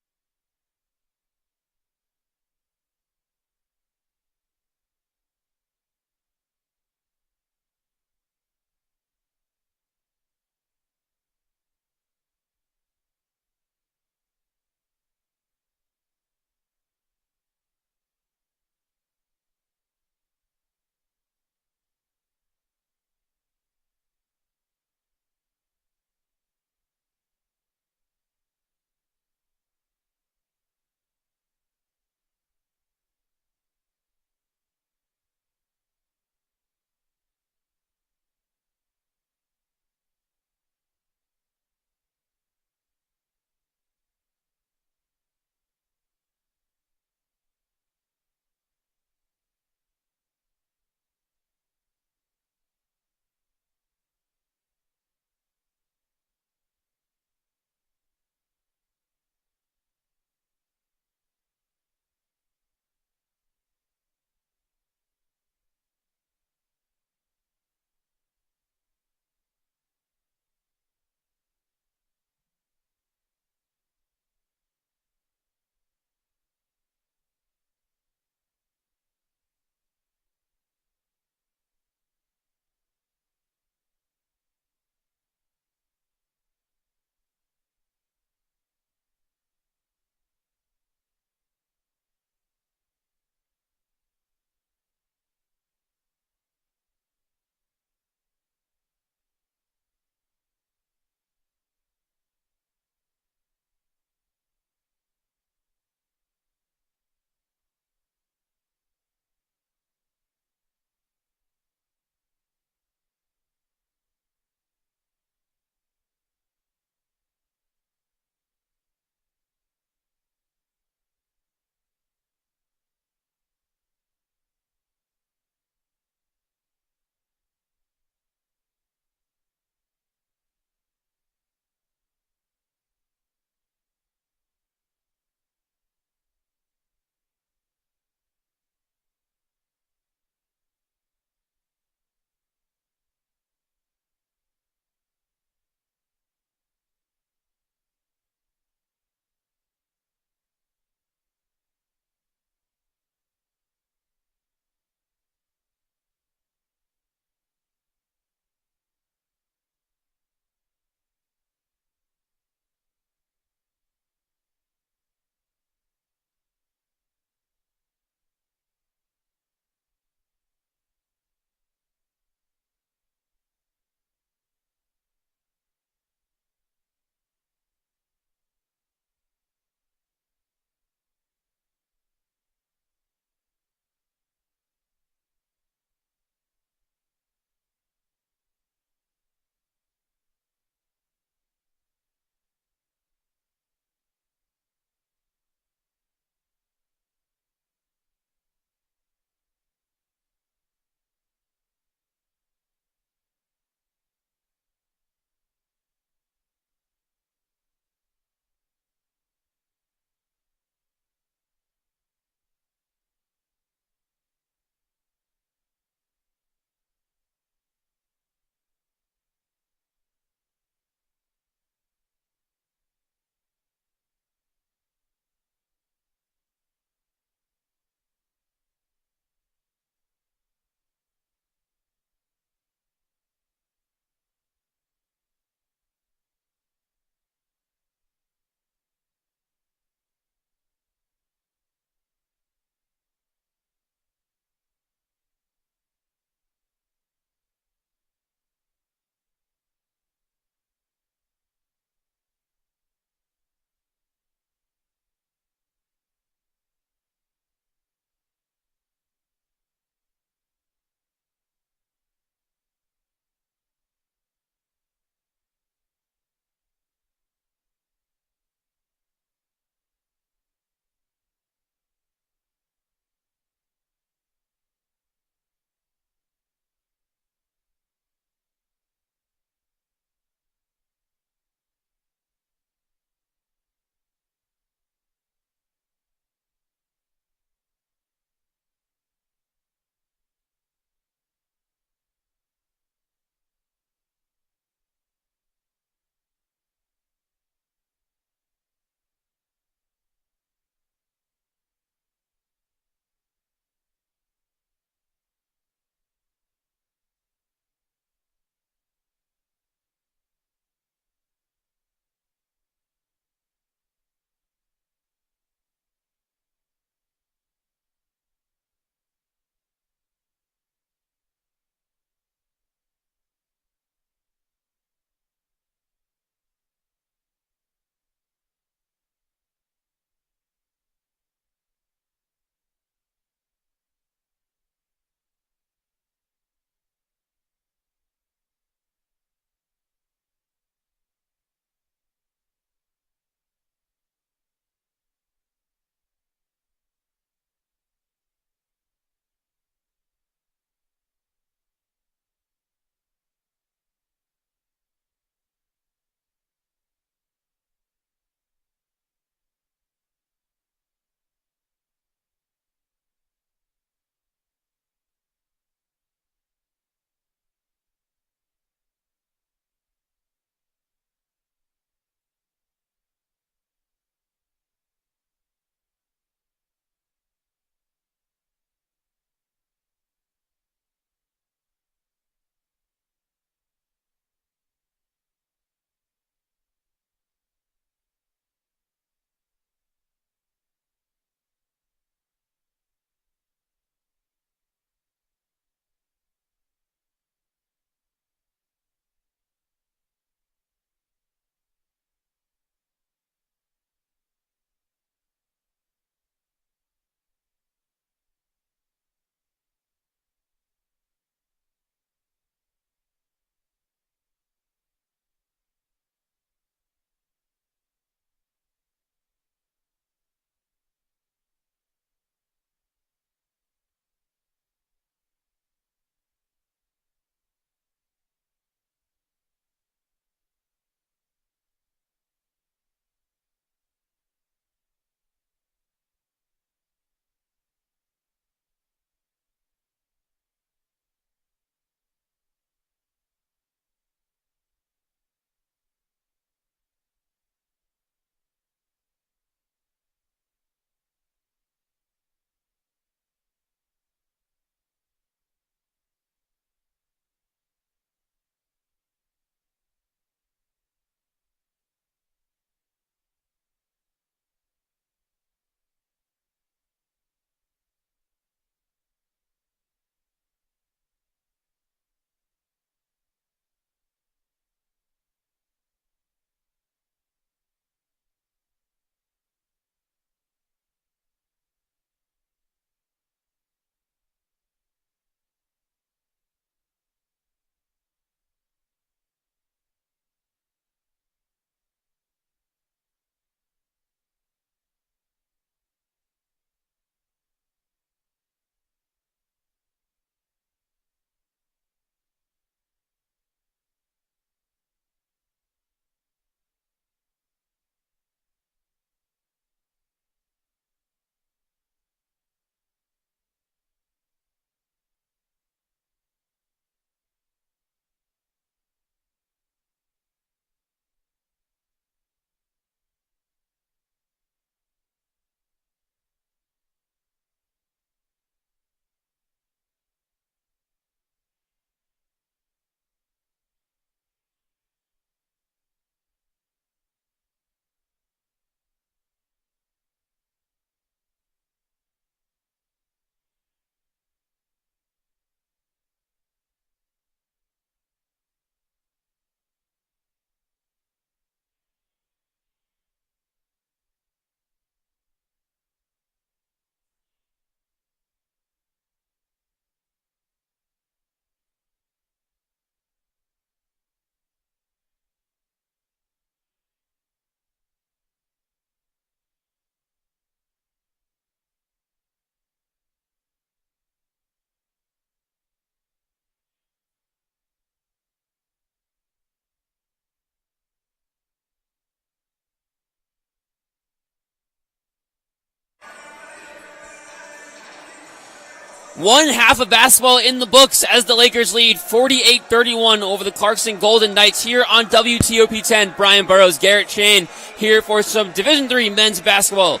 One half of basketball in the books as the Lakers lead 48-31 over the Clarkson Golden Knights here on WTOP 10. Brian Burrows, Garrett Shane here for some Division III men's basketball.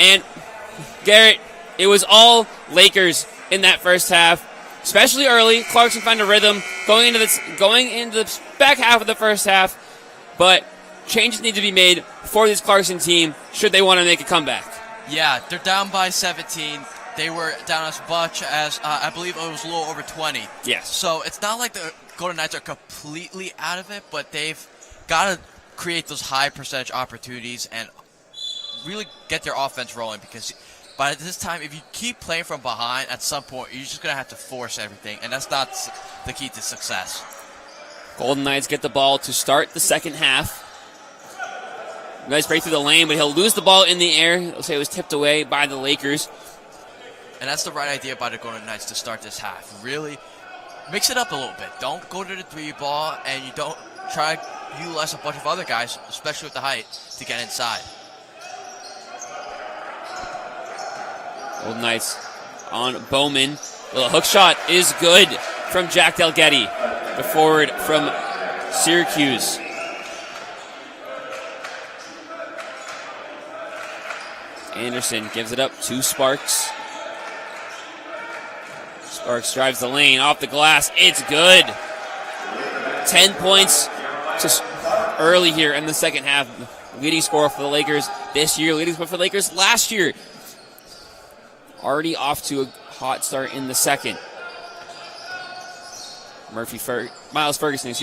And Garrett, it was all Lakers in that first half, especially early. Clarkson found a rhythm going into the back half of the first half, but changes need to be made for this Clarkson team should they want to make a comeback. Yeah, they're down by 17. They were down as much as, I believe it was a little over 20. Yes. So it's not like the Golden Knights are completely out of it, but they've got to create those high percentage opportunities and really get their offense rolling, because by this time, if you keep playing from behind, at some point, you're just going to have to force everything, and that's not the key to success. Golden Knights get the ball to start the second half. Nice break through the lane, but he'll lose the ball in the air. He'll say it was tipped away by the Lakers. And that's the right idea by the Golden Knights to start this half. Really mix it up a little bit. Don't go to the three ball, and you don't try to utilize a bunch of other guys, especially with the height, to get inside. Golden Knights on Bowman. Well, a hook shot is good from Jack Delgetti, the forward from Syracuse. Anderson gives it up to Sparks. Sparks drives the lane off the glass. It's good. 10 points just early here in the second half. Leading scorer for the Lakers this year. Leading scorer for the Lakers last year. Already off to a hot start in the second. Miles Ferguson,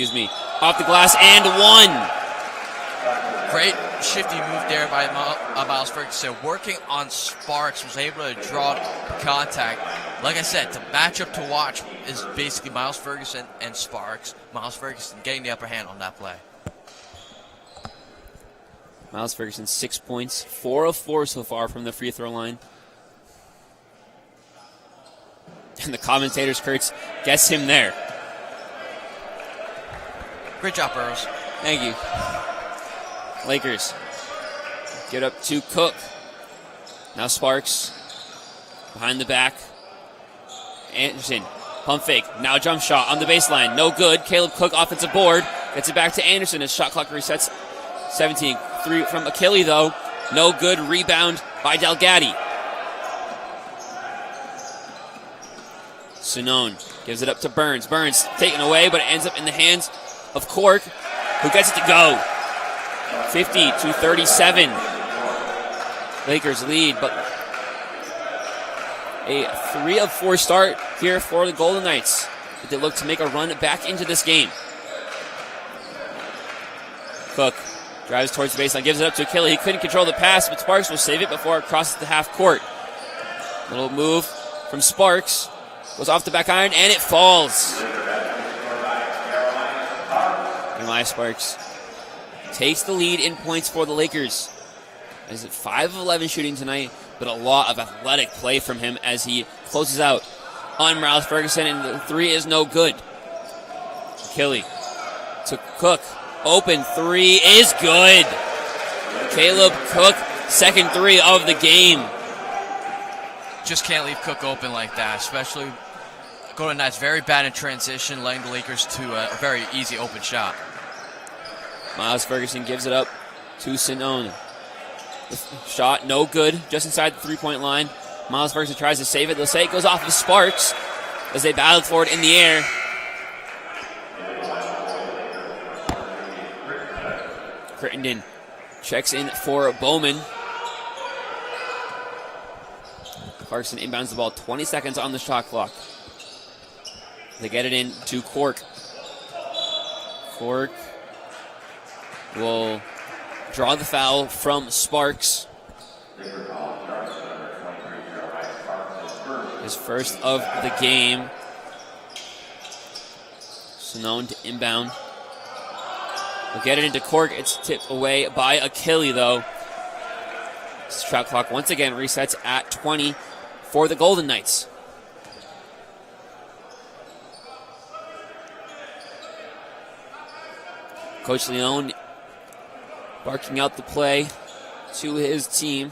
off the glass and one. Great shifty move there by Miles Ferguson. Working on Sparks, was able to draw contact. Like I said, the matchup to watch is basically Miles Ferguson and Sparks. Miles Ferguson getting the upper hand on that play. Miles Ferguson, 6 points, 4 of 4 so far from the free throw line. And the commentator's Kurtz gets him there. Great job, Burrows. Thank you. Lakers get up to Cook. Now Sparks behind the back. Anderson, pump fake. Now jump shot on the baseline. No good. Caleb Cook offensive board. Gets it back to Anderson as shot clock resets. 17. 3 from Achille, though. No good. Rebound by Delgatti. Sonone gives it up to Burns. Burns taken away, but it ends up in the hands of Cork, who gets it to go. 50-37. Lakers lead, but a 3 of 4 start here for the Golden Knights. They look to make a run back into this game. Cook drives towards the baseline, gives it up to Achille. He couldn't control the pass, but Sparks will save it before it crosses the half court. Little move from Sparks. Goes off the back iron, and it falls. Jeremiah Sparks takes the lead in points for the Lakers. Is it 5 of 11 shooting tonight, but a lot of athletic play from him as he closes out on Miles Ferguson, and the 3 is no good. Achille to Cook. Open 3 is good. Caleb Cook, second 3 of the game. Just can't leave Cook open like that, especially Golden Knights very bad in transition, letting the Lakers to a very easy open shot. Miles Ferguson gives it up to Sonone. The shot no good, just inside the three-point line. Miles Ferguson tries to save it. They'll say it goes off of Sparks as they battle for it in the air. Crittenden checks in for Bowman. Clarkson inbounds the ball, 20 seconds on the shot clock. They get it in to Cork. Cork will draw the foul from Sparks. His first of the game. Sonone to inbound. We'll get it into Cork. It's tipped away by Achille, though. Shot clock once again resets at 20 for the Golden Knights. Coach Leone barking out the play to his team.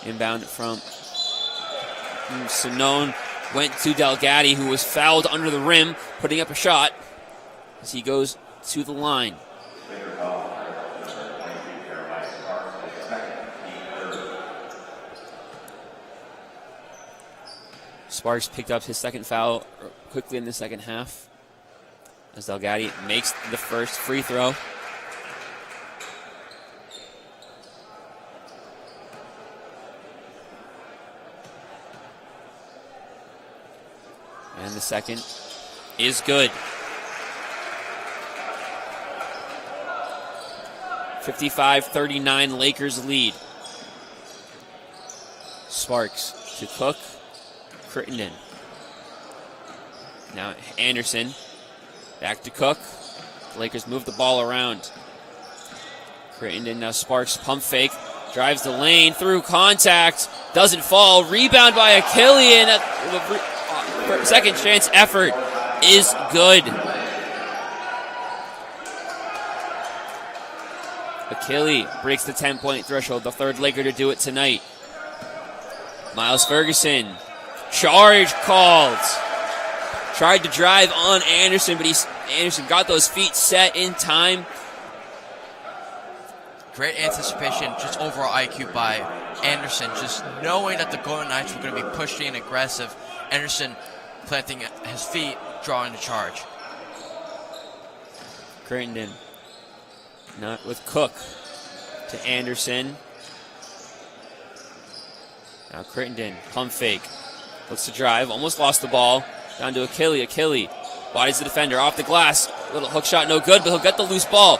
Inbound from Sinone went to Delgatti, who was fouled under the rim, putting up a shot as he goes to the line. Sparks picked up his second foul quickly in the second half as Delgatti makes the first free throw. And the second is good. 55-39 Lakers lead. Sparks to Cook. Crittenden. Now Anderson. Back to Cook. The Lakers move the ball around. Crittenden, now Sparks pump fake. Drives the lane through contact. Doesn't fall. Rebound by Achille. Second chance effort is good. Achille breaks the 10-point threshold. The third Laker to do it tonight. Miles Ferguson. Charge called. Tried to drive on Anderson, but Anderson got those feet set in time. Great anticipation, just overall IQ by Anderson, just knowing that the Golden Knights were going to be pushy and aggressive. Anderson planting his feet, drawing the charge. Crittenden, not with Cook, to Anderson. Now Crittenden, pump fake. Looks to drive, almost lost the ball. Down to Achille. Achille bodies the defender off the glass. Little hook shot, no good, but he'll get the loose ball.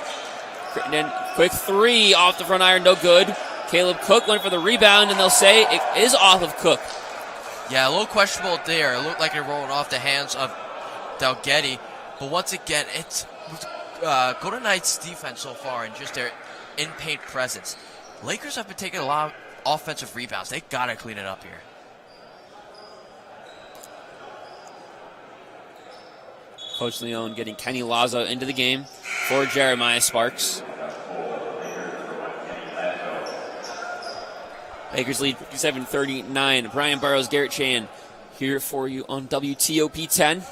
Crittenden, quick three off the front iron, no good. Caleb Cook went for the rebound, and they'll say it is off of Cook. Yeah, a little questionable there. It looked like it rolled off the hands of Delgatti. But once again, it's Golden Knights' defense so far and just their in-paint presence. Lakers have been taking a lot of offensive rebounds. They got to clean it up here. Coach Leone getting Kenny Lazo into the game for Jeremiah Sparks. Lakers lead 57-39. Brian Burrows, Garrett Chan here for you on WTOP 10.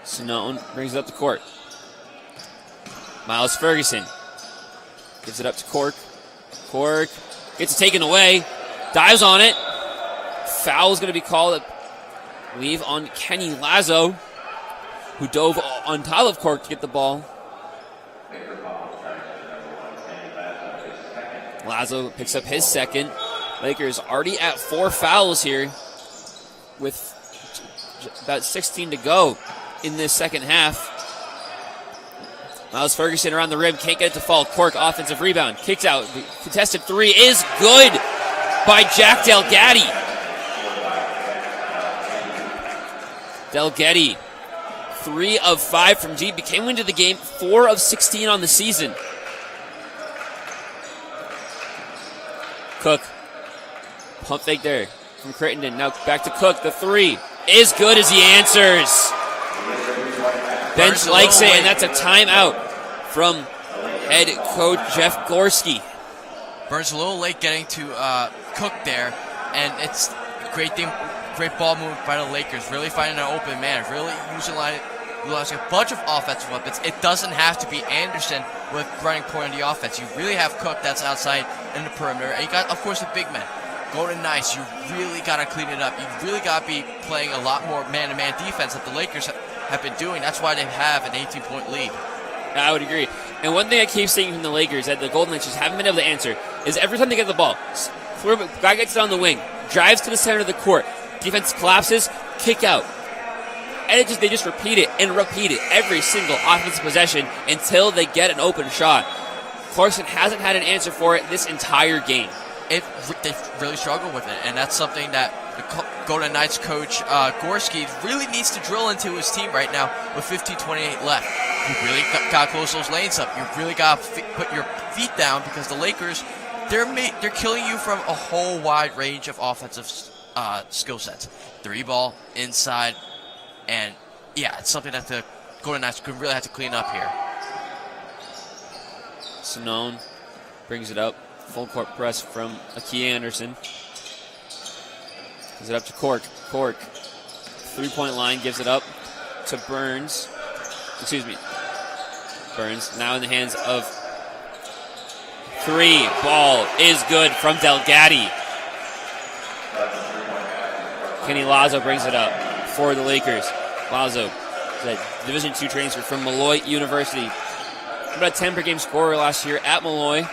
Sinone brings it up the court. Miles Ferguson gives it up to Cork. Cork gets it taken away. Dives on it. Foul is going to be called, I believe, on Kenny Lazo, who dove on top of Cork to get the ball. Lazo picks up his second. Lakers already at 4 fouls here with about 16 to go in this second half. Miles Ferguson around the rim, can't get it to fall. Cork offensive rebound, kicks out. The contested three is good by Jack Delgatti. Delgatti, 3 of 5 from deep, became into the game, 4 of 16 on the season. Cook, pump fake there from Crittenden. Now back to Cook. The 3 is good as he answers. Bench likes it, and that's a timeout from head coach Jeff Gorski. Burns a little late getting to Cook there, and it's a great thing. Great ball movement by the Lakers, really finding an open man, really utilizing a bunch of offensive weapons. It doesn't have to be Anderson with running point on the offense. You really have Cook that's outside in the perimeter, and you got, of course, the big man. Golden Knights, you really got to clean it up. You really got to be playing a lot more man-to-man defense that the Lakers have been doing. That's why they have an 18-point lead. I would agree. And one thing I keep seeing from the Lakers that the Golden Knights just haven't been able to answer is every time they get the ball, guy gets it on the wing, drives to the center of the court, defense collapses, kick out. And they just repeat it every single offensive possession until they get an open shot. Clarkson hasn't had an answer for it this entire game. They really struggle with it, and that's something that the Golden Knights coach Gorski really needs to drill into his team right now with 15:28 left. You really got to close those lanes up. You really got to put your feet down because the Lakers, they're killing you from a whole wide range of offensive skill sets. 3-ball, inside, and yeah, it's something that the Golden Knights could really have to clean up here. Sinone Brings it up. Full court press from Akia Anderson. Gives it up to Cork. Cork. 3-point line. Gives it up to Burns. Excuse me. Burns now in the hands of 3. Ball is good from Delgatti. Kenny Lazo brings it up for the Lakers. Lazo is a Division II transfer from Malloy University. About a 10 per game scorer last year at Malloy.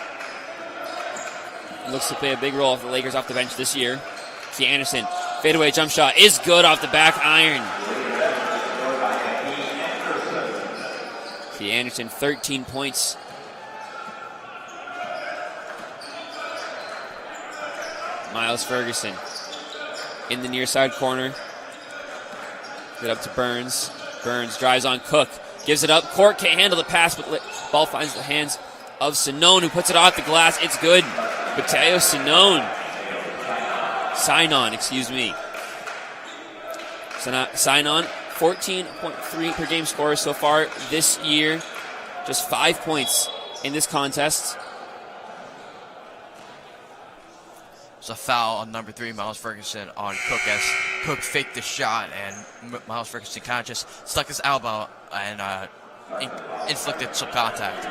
Looks to play a big role for the Lakers off the bench this year. Key Anderson, fadeaway jump shot is good off the back iron. Key Anderson, 13 points. Miles Ferguson in the near side corner. Get up to Burns. Burns drives on Cook. Gives it up. Court can't handle the pass, but ball finds the hands of Sinone, who puts it off the glass. It's good. Mateo Sinone. Sign-on, excuse me. Sign-on, 14.3 per game scorer so far this year. Just 5 points in this contest. It's a foul on number 3, Miles Ferguson, on Cook, as Cook faked the shot, and Miles Ferguson kind of just stuck his elbow and inflicted some contact.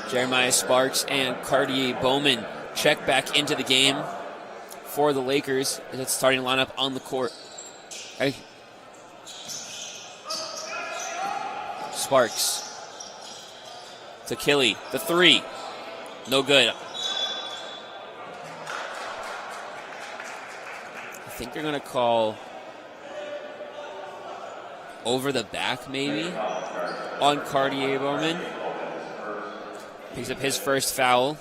Jeremiah Sparks and Cartier Bowman check back into the game for the Lakers as it's starting lineup on the court. Okay. Sparks to Killy, the 3. No good. I think they're going to call over the back maybe on Cartier Bowman. Picks up his first foul.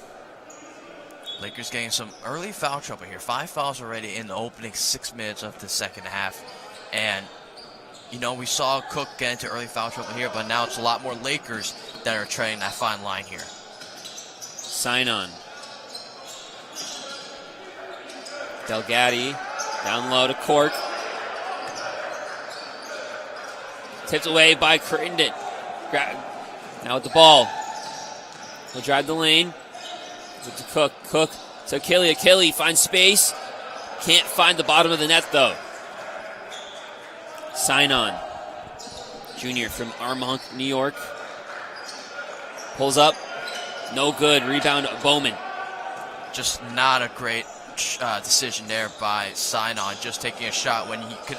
Lakers getting some early foul trouble here. 5 fouls already in the opening 6 minutes of the second half. And, you know, we saw Cook get into early foul trouble here, but now it's a lot more Lakers that are treading that fine line here. Sign on. Delgatti down low to Cork. Tipped away by Crittenden. Now with the ball. He'll drive the lane. To Cook. Cook to Achille. Achille finds space. Can't find the bottom of the net, though. Sign on. Junior from Armonk, New York. Pulls up. No good. Rebound, Bowman. Just not a great decision there by Sign-On, just taking a shot when he could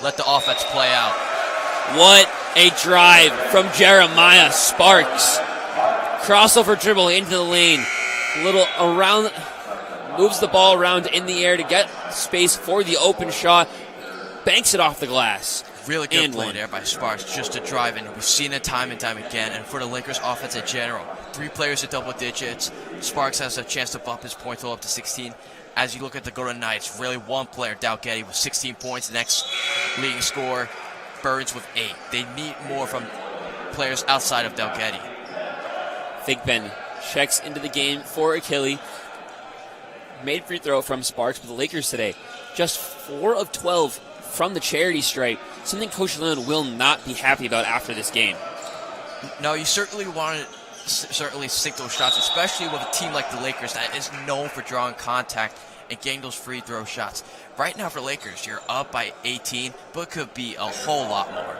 let the offense play out. What a drive from Jeremiah Sparks. Crossover dribble into the lane. Little around, moves the ball around in the air to get space for the open shot. Banks it off the glass. Really good play there by Sparks, just to drive in. We've seen it time and time again. And for the Lakers offense in general, 3 players at double digits. Sparks has a chance to bump his point total up to 16. As you look at the Golden Knights, really one player, Delgatti, with 16 points. The next leading scorer, Burns, with 8. They need more from players outside of Delgatti. Thigpen checks into the game for Achille. Made free throw from Sparks, but the Lakers today, just 4 of 12 from the charity stripe. Something Coach Leonard will not be happy about after this game. No, you certainly want to sink those shots, especially with a team like the Lakers that is known for drawing contact and getting those free throw shots. Right now for Lakers, you're up by 18, but could be a whole lot more.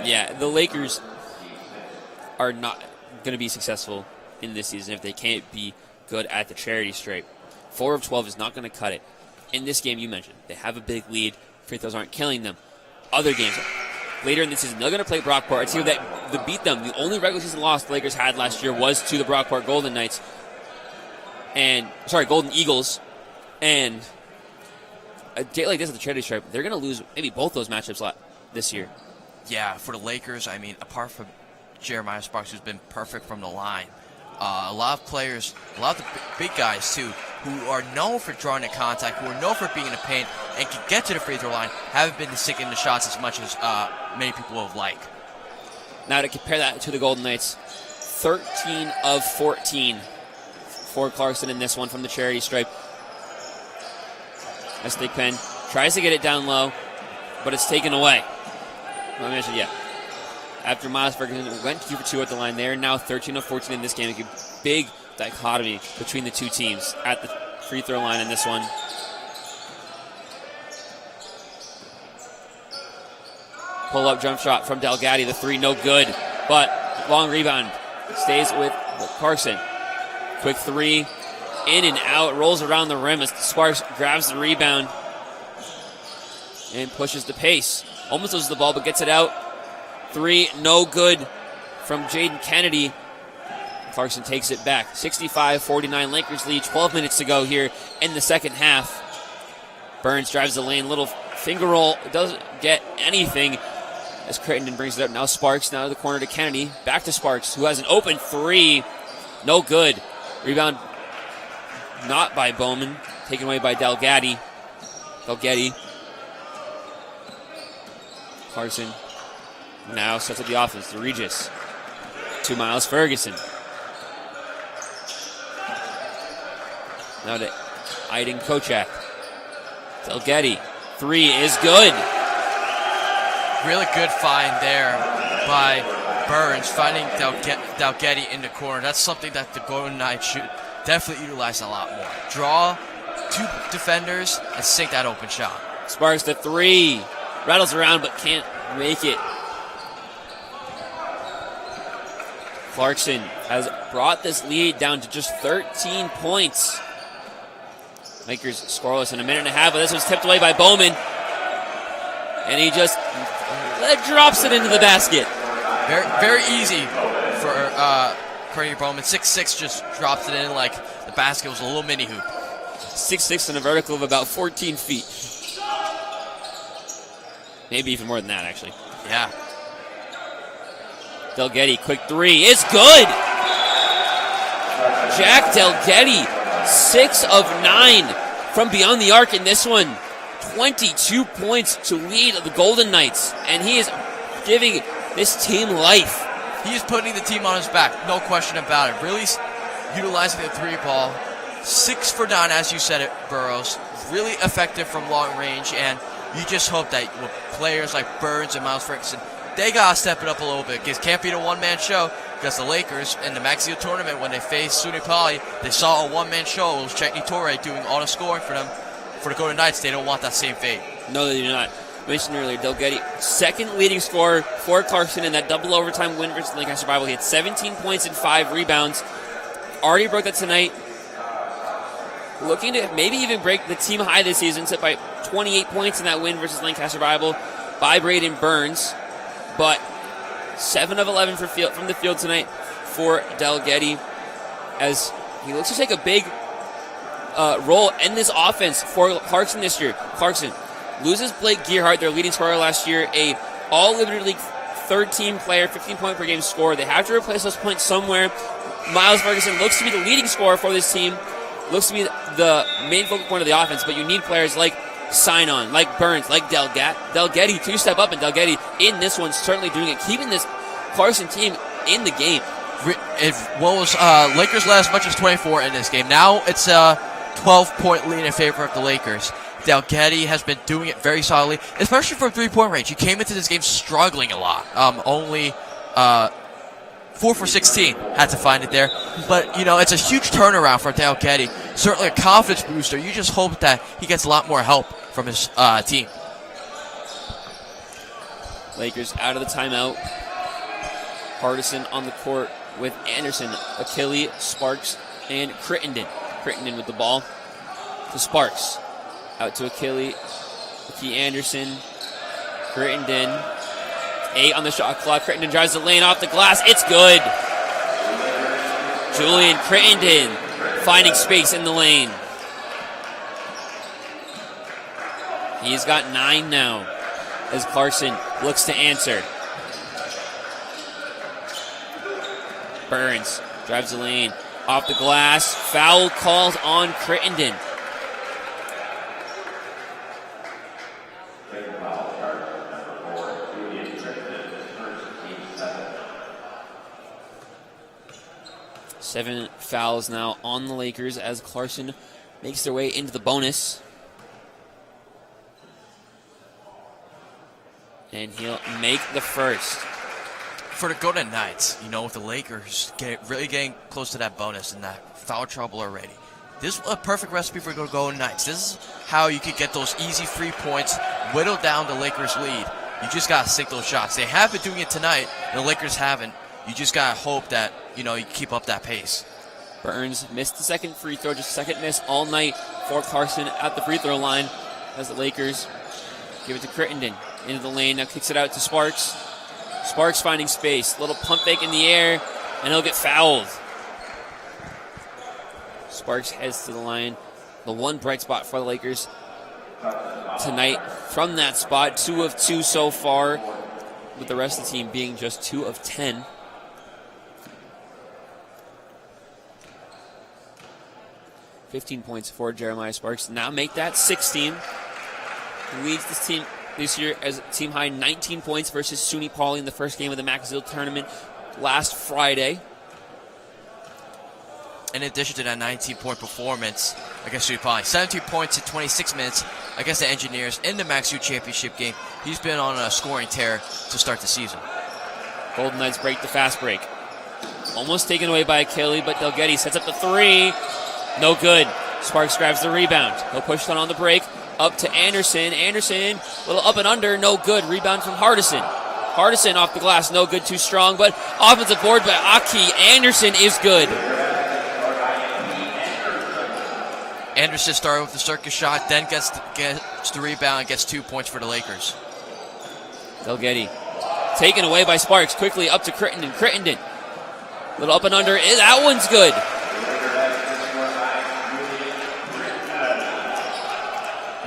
Yeah, the Lakers are not going to be successful in this season if they can't be good at the charity stripe. 4 of 12 is not going to cut it. In this game you mentioned, they have a big lead. Free throws aren't killing them. Other games, later in the season, they're going to play Brockport. A team that beat them. The only regular season loss the Lakers had last year was to the Brockport Golden Knights. Golden Eagles. And a day like this at the charity stripe, they're going to lose maybe both those matchups this year. Yeah, for the Lakers, I mean, apart from Jeremiah Sparks, who's been perfect from the line, a lot of players, a lot of the big guys, too, who are known for drawing in contact, who are known for being in the paint and can get to the free throw line, haven't been sinking the shots as much as many people would like. Now to compare that to the Golden Knights, 13 of 14 for Clarkson in this one from the charity stripe. As Thigpen tries to get it down low, but it's taken away. I mentioned, yeah. after Miles Ferguson went 2 for 2 at the line there. Now 13 of 14 in this game. A big dichotomy between the two teams at the free throw line in this one. Pull-up jump shot from Delgatti. The three, no good. But long rebound. Stays with Clarkson. Quick three. In and out. Rolls around the rim as Sparks grabs the rebound. And pushes the pace. Almost loses the ball, but gets it out. Three, no good from Jaden Kennedy. Clarkson takes it back. 65-49 Lakers lead. 12 minutes to go here in the second half. Burns drives the lane. Little finger roll. Doesn't get anything as Crittenden brings it up. Now Sparks, now to the corner to Kennedy. Back to Sparks, who has an open three. No good. Rebound not by Bowman. Taken away by Delgatti. Clarkson now sets up the offense to Regis. To Miles Ferguson. Now to Aiden Kochak. Delgatti. Three is good. Really good find there by Burns, finding Delgatti in the corner. That's something that the Golden Knights should definitely utilize a lot more. Draw two defenders and sink that open shot. Sparks the three. Rattles around but can't make it. Clarkson has brought this lead down to just 13 points. Lakers scoreless in a minute and a half, but this was tipped away by Bowman. And he just drops it into the basket. Very, very easy for Corey Bowman. 6'6", just drops it in like the basket was a little mini hoop. 6'6" in a vertical of about 14 feet. Maybe even more than that, actually. Yeah. Delgatti, quick three, is good! Jack Delgatti, 6 of 9 from beyond the arc in this one. 22 points to lead the Golden Knights, and he is giving this team life. He is putting the team on his back, no question about it. Really utilizing the three ball. 6 for 9, as you said it, Burrows. Really effective from long range, and you just hope that with players like Burns and Miles Ferguson, they got to step it up a little bit. Because it can't be the one-man show, because the Lakers in the Maxio tournament, when they faced SUNY Poly, they saw a one-man show. It was Chetney Torre doing all the scoring for them. For the Golden Knights, they don't want that same fate. No, they do not. I mentioned earlier, Delgatti, second leading scorer for Clarkson in that double overtime win versus Lancaster Bible. He had 17 points and 5 rebounds. Already broke that tonight. Looking to maybe even break the team high this season, set by 28 points in that win versus Lancaster Bible by Braden Burns. But 7 of 11 from the field tonight for Delgatti, as he looks to take a big role in this offense for Clarkson this year. Clarkson loses Blake Gearhart, their leading scorer last year, a all-Liberty League third-team player, 15-point per game scorer. They have to replace those points somewhere. Miles Ferguson looks to be the leading scorer for this team, looks to be the main focal point of the offense, but you need players like Sign-On, like Burns, like Delgatti to step up, and Delgatti in this one certainly doing it, keeping this Clarkson team in the game. Lakers led as much as 24 in this game. Now it's a 12-point lead in favor of the Lakers. Delgatti has been doing it very solidly, especially from three-point range. He came into this game struggling a lot. Only 4 for 16, had to find it there. But, it's a huge turnaround for Delgatti. Certainly a confidence booster. You just hope that he gets a lot more help from his team. Lakers out of the timeout. Hardison on the court with Anderson, Achille, Sparks, and Crittenden. Crittenden with the ball to Sparks. Out to Achille, Anderson, Crittenden. 8 on the shot clock. Crittenden drives the lane off the glass. It's good. Julian Crittenden finding space in the lane. He's got 9 now as Clarkson looks to answer. Burns drives the lane off the glass. Foul called on Crittenden. Seven fouls now on the Lakers as Clarkson makes their way into the bonus. And he'll make the first. for the Golden Knights, with the Lakers really getting close to that bonus and that foul trouble already, this is a perfect recipe for the Golden Knights. This is how you could get those easy 3 points, whittle down the Lakers' lead. You just got to sink those shots. They have been doing it tonight, and the Lakers haven't. You just got to hope that, you keep up that pace. Burns missed the second free throw, just second miss all night for Clarkson at the free throw line as the Lakers give it to Crittenden into the lane. Now kicks it out to Sparks. Sparks finding space. Little pump fake in the air, and he'll get fouled. Sparks heads to the line. The one bright spot for the Lakers tonight from that spot. 2 of 2 so far, with the rest of the team being just 2 of 10. $15 points for Jeremiah Sparks. Now make that 16. He leads this team this year as team high 19 points versus SUNY Pauli in the first game of the McAzill tournament last Friday. In addition to that 19-point performance against SUNY Pauli, 17 points in 26 minutes against the Engineers in the MaxU championship game. He's been on a scoring tear to start the season. Golden Knights break the fast break. Almost taken away by Achille, but Delgetti sets up the 3. No good. Sparks grabs the rebound. He'll push it on the break. Up to Anderson. Anderson, little up and under. No good. Rebound from Hardison. Hardison off the glass. No good. Too strong. But offensive board by Aki. Anderson is good. Anderson started with the circus shot, then gets the rebound and gets 2 points for the Lakers. Delgetti taken away by Sparks. Quickly up to Crittenden. Crittenden. Little up and under. That one's good.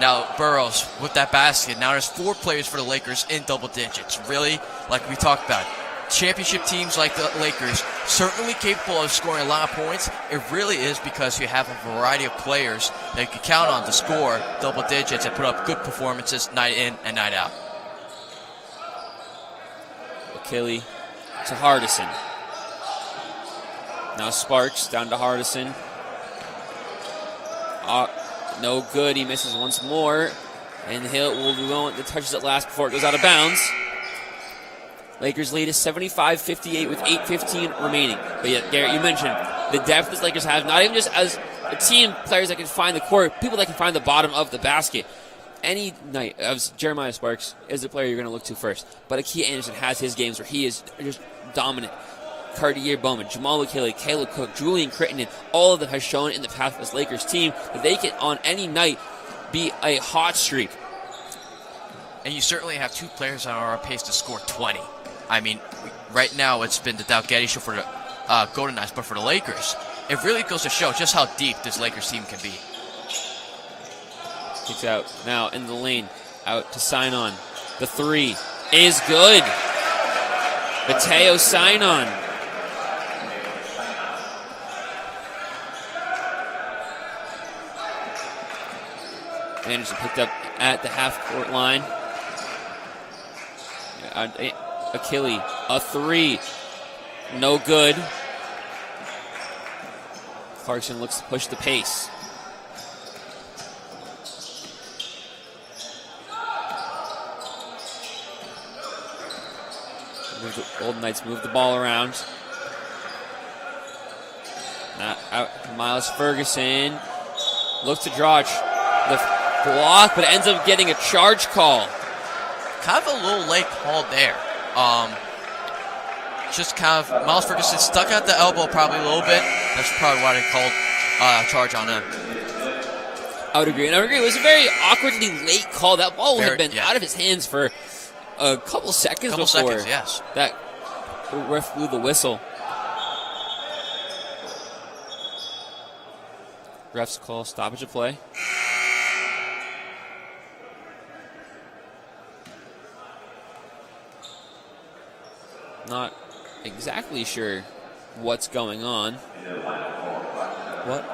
Now, Burrows with that basket. Now there's 4 players for the Lakers in double digits. Really, like we talked about, championship teams like the Lakers, certainly capable of scoring a lot of points. It really is because you have a variety of players that you can count on to score double digits and put up good performances night in and night out. Achille to Hardison. Now Sparks down to Hardison. No good. He misses once more. And Hill will be one that touches it last before it goes out of bounds. Lakers lead is 75-58 with 8:15 remaining. But yet, Garrett, you mentioned the depth this Lakers have, not even just as a team, players that can find the court, people that can find the bottom of the basket. Any night, Jeremiah Sparks is the player you're going to look to first. But Akia Anderson has his games where he is just dominant. Cartier Bowman, Jamal Achille, Caleb Cook, Julian Crittenden, all of them have shown in the past of this Lakers team that they can, on any night, be a hot streak. And you certainly have 2 players that are on pace to score 20. I mean, right now it's been the Delgetti show for the Golden Knights, but for the Lakers, it really goes to show just how deep this Lakers team can be. Kicks out now in the lane, out to Sign-On. The 3 is good. Mateo Sign-On. Anderson picked up at the half-court line. Achille, a 3. No good. Clarkson looks to push the pace. The Golden Knights move the ball around. Now out Miles Ferguson. Looks to draw the block, but ends up getting a charge call. Kind of a little late call there. Just kind of, Miles Ferguson stuck at the elbow probably a little bit. That's probably why they called a charge on him. I would agree. And I would agree. It was a very awkwardly late call. That ball had been out of his hands for a couple seconds before yes. That ref blew the whistle. Refs call stoppage of play. Not exactly sure what's going on. What?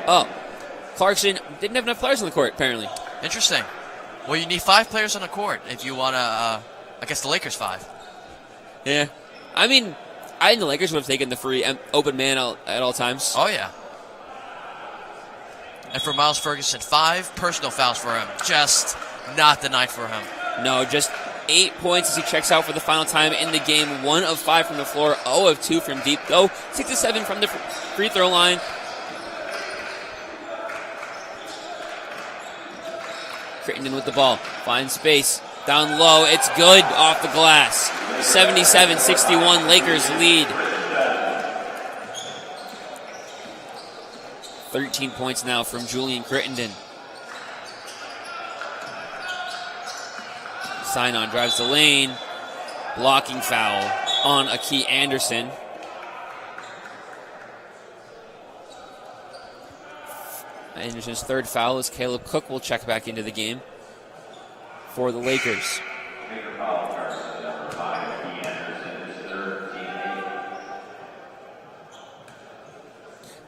Oh, Clarkson didn't have enough players on the court, apparently. Interesting. Well, you need 5 players on the court if you want to, I guess the Lakers 5. Yeah. I mean, I think the Lakers would have taken the free open man at all times. Oh, yeah. And for Miles Ferguson, 5 personal fouls for him. Just not the night for him. No, just 8 points as he checks out for the final time in the game. 1 of 5 from the floor, 0 of 2 from deep. Go 6 of 7 from the free throw line. Crittenden with the ball, finds space, down low, it's good off the glass. 77-61, Lakers lead. 13 points now from Julian Crittenden. Sinon drives the lane, blocking foul on Aki Anderson. Anderson's third foul as Caleb Cook will check back into the game for the Lakers.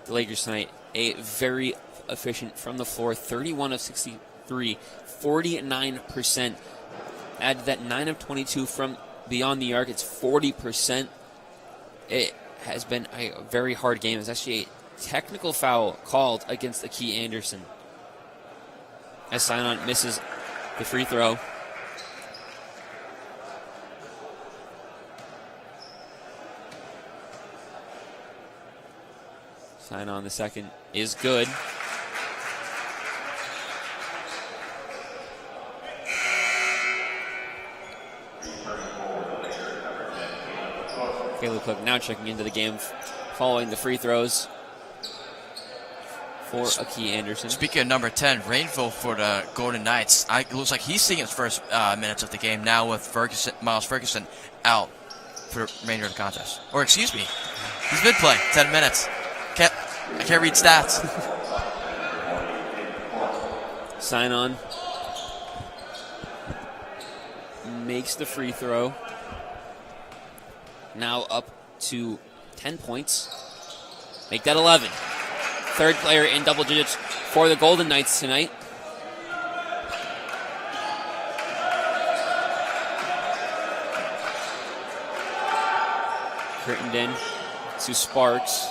The Lakers tonight, a very efficient from the floor, 31 of 63, 49%. Add that 9 of 22 from beyond the arc, it's 40%. It has been a very hard game. It's actually a technical foul called against Aki Anderson as Sinon misses the free throw. Sinon the second is good. Caleb Cook now checking into the game following the free throws for Aki Anderson. Speaking of number 10, Rainville for the Golden Knights. It looks like he's seeing his first minutes of the game now with Miles Ferguson out for the remainder of the contest. Or excuse me, he's been playing 10 minutes. I can't read stats. Sinon makes the free throw. Now up to 10 points. Make that 11. Third player in double digits for the Golden Knights tonight. Crittenden to Sparks.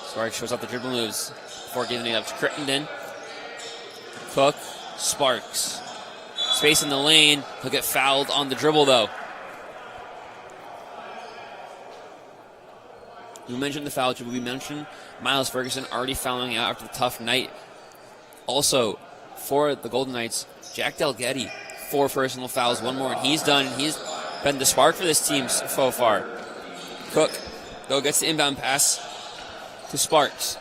Sparks shows off the dribble moves before giving it up to Crittenden. Cook, Sparks. Space in the lane. He'll get fouled on the dribble though. We mentioned the foul trouble. We mentioned Miles Ferguson already fouling out after the tough night. Also, for the Golden Knights, Jack Delgetti, 4 personal fouls, 1 more, and he's done. He's been the spark for this team so far. Cook, though, gets the inbound pass to Sparks.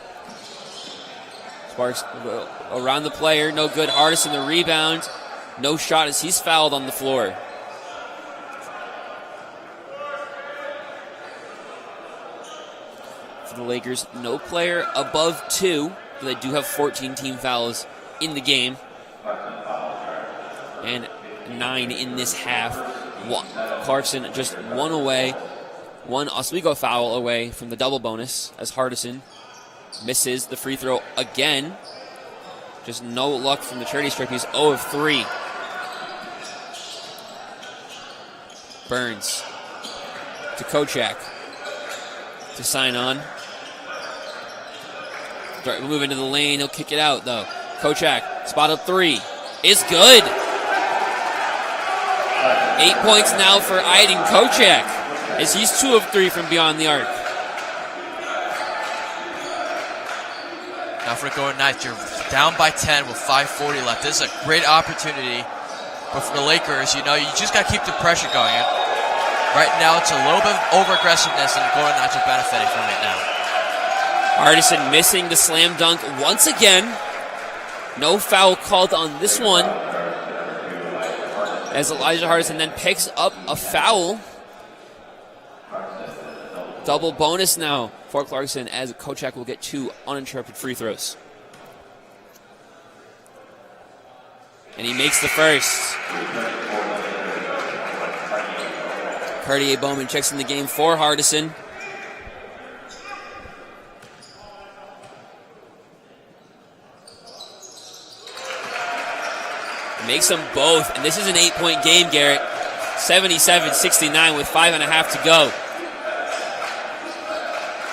Sparks around the player, no good. Hardison the rebound. No shot as he's fouled on the floor. For the Lakers, no player above 2, but they do have 14 team fouls in the game. And 9 in this half. Clarkson just 1 away. 1 Oswego foul away from the double bonus as Hardison misses the free throw again. Just no luck from the charity stripe. He's 0 of 3. Burns to Kochak to Sinon. We'll move into the lane. He'll kick it out, though. Kochak, spot up 3. Is good. 8 points now for Aiden Kochak as he's 2 of 3 from beyond the arc. Now for the Golden Knights, you're down by 10 with 5:40 left. This is a great opportunity. But for the Lakers, you just got to keep the pressure going. Right now, it's a little bit of over-aggressiveness, and the Golden Knights are benefiting from it now. Hardison missing the slam dunk once again. No foul called on this one. As Elijah Hardison then picks up a foul. Double bonus now for Clarkson as Kochak will get 2 uninterrupted free throws. And he makes the first. Cartier-Bowman checks in the game for Hardison. Makes them both, and this is an 8-point game, Garrett. 77-69 with 5.5 to go.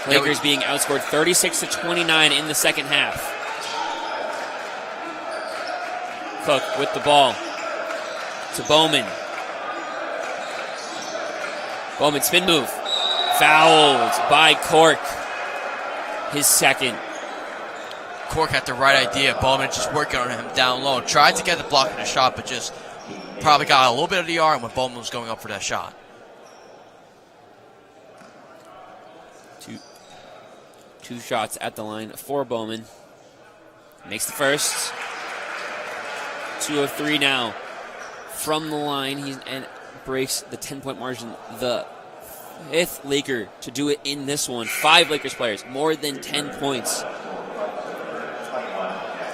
Lakers being outscored 36-29 in the second half. Cook with the ball. to Bowman. Bowman spin move. Fouled by Cork. His second. Cork had the right idea. Bowman just working on him down low. Tried to get the block in the shot, but just probably got a little bit of the arm when Bowman was going up for that shot. Two shots at the line for Bowman. Makes the first. 2 of 3 now from the line. And breaks the 10-point margin. The 5th Laker to do it in this one. 5 Lakers players, more than 10 points.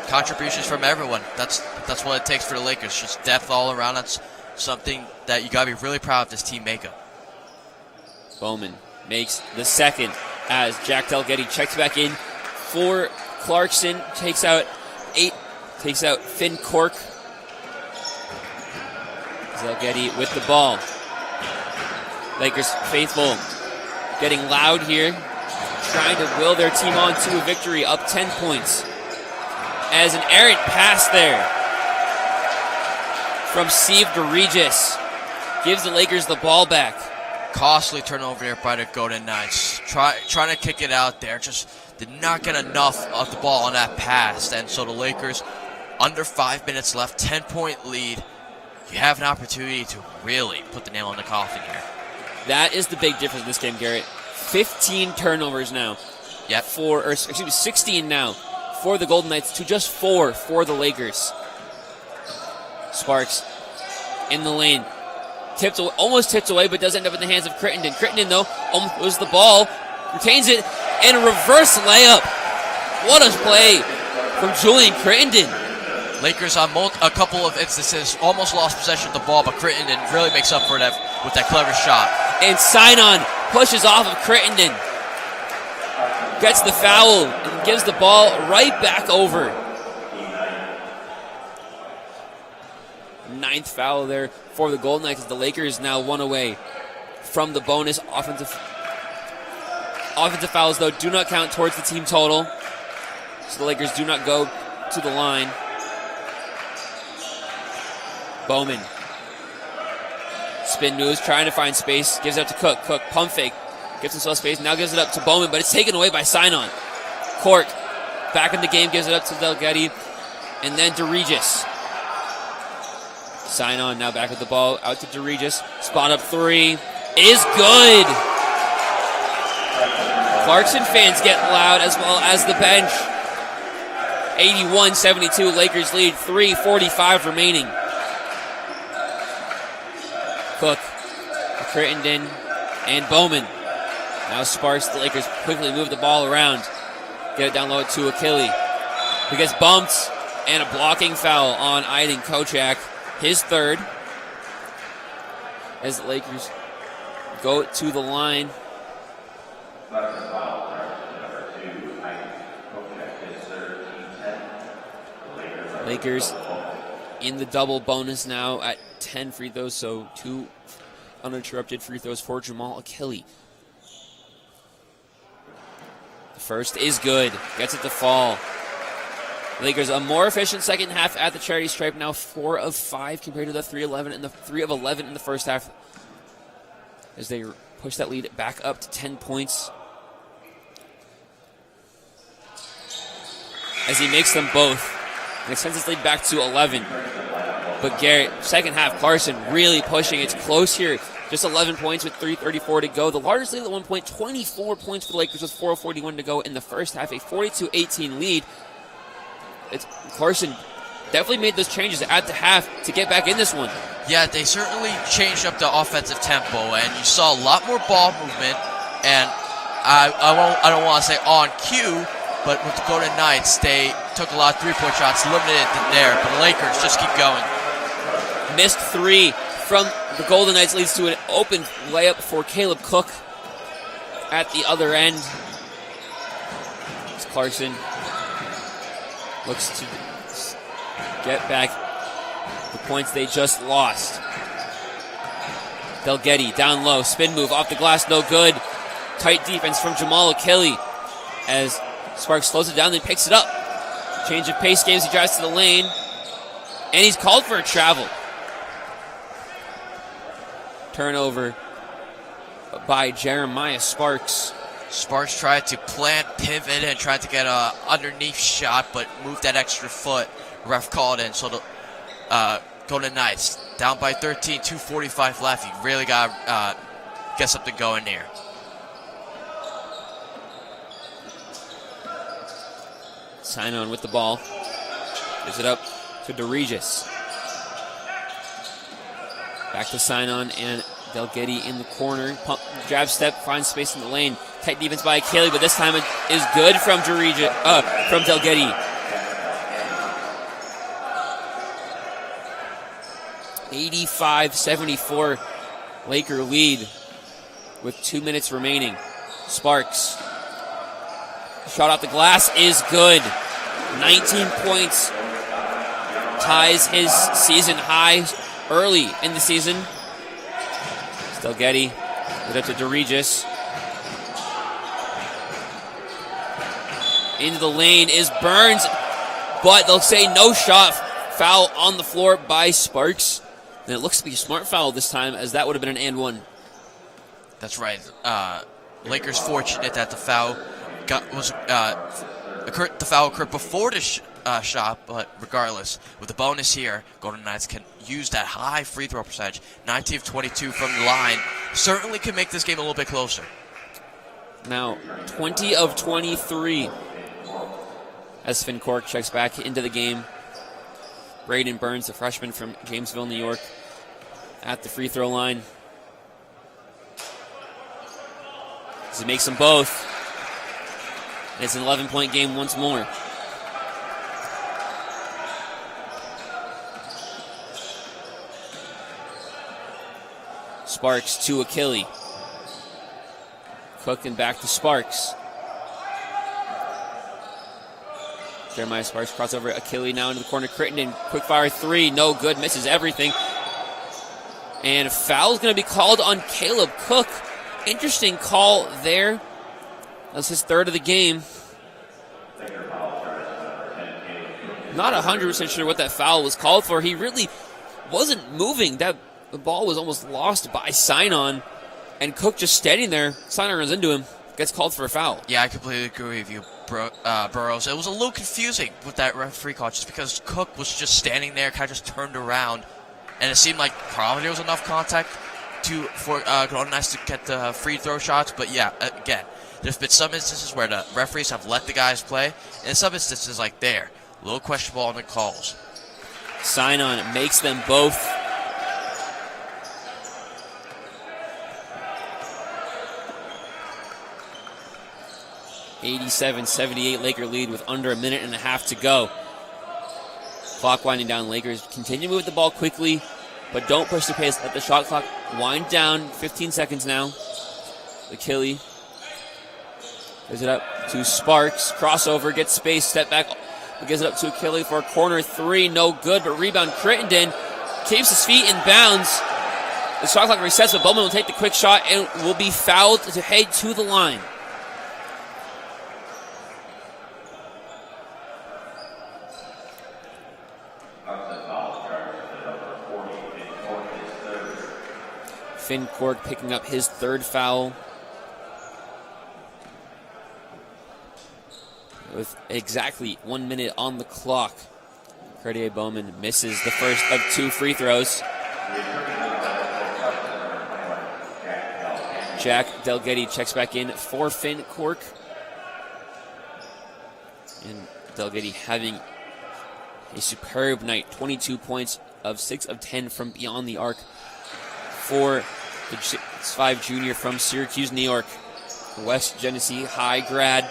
Contributions from everyone. That's what it takes for the Lakers. Just depth all around. That's something that you gotta be really proud of this team making. Bowman makes the second as Jack Delgetty checks back in for Clarkson. Takes out Finn Cork. Delgetty with the ball. Lakers faithful getting loud here, trying to will their team on to a victory, up 10 points. As an errant pass there from Steve DeRegis gives the Lakers the ball back. Costly turnover there by the Golden Knights. Trying to kick it out there, just did not get enough of the ball on that pass. And so the Lakers, under 5 minutes left, 10-point lead. You have an opportunity to really put the nail in the coffin here. That is the big difference in this game, Garrett. 15 turnovers now. Yep. 16 now for the Golden Knights to just 4 for the Lakers. Sparks in the lane. Almost tipped away, but does end up in the hands of Crittenden. Crittenden, though, almost loses the ball, retains it, and a reverse layup. What a play from Julian Crittenden. Lakers on a couple of instances almost lost possession of the ball, but Crittenden really makes up for that with that clever shot. And Sinon pushes off of Crittenden. Gets the foul and gives the ball right back over. 9th foul there for the Golden Knights. The Lakers now 1 away from the bonus. Offensive fouls, though, do not count towards the team total. So the Lakers do not go to the line. Bowman. Spin moves, trying to find space. Gives it up to Cook. Cook, pump fake. Gives himself space. Now gives it up to Bowman, but it's taken away by Sinon. Cork, back in the game, gives it up to Delgetty. And then DeRegis. Sinon now back with the ball. Out to DeRegis. Spot up 3. Is good. Clarkson fans get loud as well as the bench. 81-72. Lakers lead. 3:45 remaining. Cook, Crittenden, and Bowman. Now Sparks, the Lakers quickly move the ball around. Get it down low to Achille. He gets bumped, and a blocking foul on Aiden Kochak. His third. As the Lakers go to the line. Lakers in the double bonus now at 10 free throws, so 2 uninterrupted free throws for Jamal Achille. The first is good. Gets it to fall. Lakers a more efficient second half at the charity stripe, now 4 of 5 compared to the 3-11 and the 3 of 11 in the first half, as they push that lead back up to 10 points. As he makes them both and extends his lead back to 11. But Garrett, second half, Clarkson really pushing. It's close here. Just 11 points with 3:34 to go. The largest lead at 1 point, 24 points for the Lakers with 4:41 to go in the first half. A 42-18 lead. Clarkson definitely made those changes at the half to get back in this one. Yeah, they certainly changed up the offensive tempo, and you saw a lot more ball movement. And I don't want to say on cue, but with the Golden Knights, they took a lot of three-point shots, limited it there. But the Lakers just keep going. Missed 3 from the Golden Knights leads to an open layup for Caleb Cook at the other end. As Clarkson looks to get back the points they just lost. Delgetty down low, spin move off the glass, no good. Tight defense from Jamal Achille as Sparks slows it down, then picks it up. Change of pace games, he drives to the lane, and he's called for a travel. Turnover by Jeremiah Sparks. Sparks tried to plant, pivot, and tried to get a underneath shot, but moved that extra foot. Ref called in, so the Golden Knights down by 13, 2:45 left. You really got to get something going there. Sinon with the ball. Gives it up to DeRegis. Back to Sinon and Delgetti in the corner. Pump, jab step, finds space in the lane. Tight defense by Achille, but this time it is good from from Delgetti. 85-74 Laker lead with 2 minutes remaining. Sparks. Shot off the glass is good. 19 points. Ties his season high early in the season. Delgetti. Get up to DeRegis. Into the lane is Burns, but they'll say no shot. Foul on the floor by Sparks. And it looks to be a smart foul this time, as that would have been an and one. That's right. Lakers fortunate that the foul occurred before the shot, but regardless, with the bonus here, Golden Knights can use that high free throw percentage. 19 of 22 from the line certainly can make this game a little bit closer. Now 20 of 23 as Finn Cork checks back into the game. Braden Burns, the freshman from Jamesville, New York, at the free throw line. He makes them both. And it's an 11-point game once more. Sparks to Achille. Cook and back to Sparks. Jeremiah Sparks crossover. Achille now into the corner. Crittenden, quick fire three. No good. Misses everything. And a foul is going to be called on Caleb Cook. Interesting call there. That's his third of the game. Not 100% sure what that foul was called for. He really wasn't moving. The ball was almost lost by Sinon. And Cook just standing there. Sinon runs into him. Gets called for a foul. Yeah, I completely agree with you, Burrows. It was a little confusing with that referee call just because Cook was just standing there, kind of just turned around. And it seemed like probably there was enough contact for Golden Knights to get the free throw shots. But yeah, again, there's been some instances where the referees have let the guys play. And in some instances like there, a little questionable on the calls. Sinon makes them both. (87-78) Laker lead with under a minute and a half to go. Clock winding down. Lakers continue to move the ball quickly, but don't push the pace. Let the shot clock wind down. 15 seconds now. Achille gives it up to Sparks. Crossover, gets space, step back. Gives it up to Achille for a corner three. No good, but rebound. Crittenden keeps his feet in bounds. The shot clock resets, but Bowman will take the quick shot and will be fouled to head to the line. Finn Cork picking up his third foul. With exactly 1 minute on the clock. Cartier Bowman misses the first of two free throws. Jack Delgetti checks back in for Finn Cork. And Delgetti having a superb night. 22 points of 6 of 10 from beyond the arc for the 6'5" junior from Syracuse, New York. West Genesee High grad.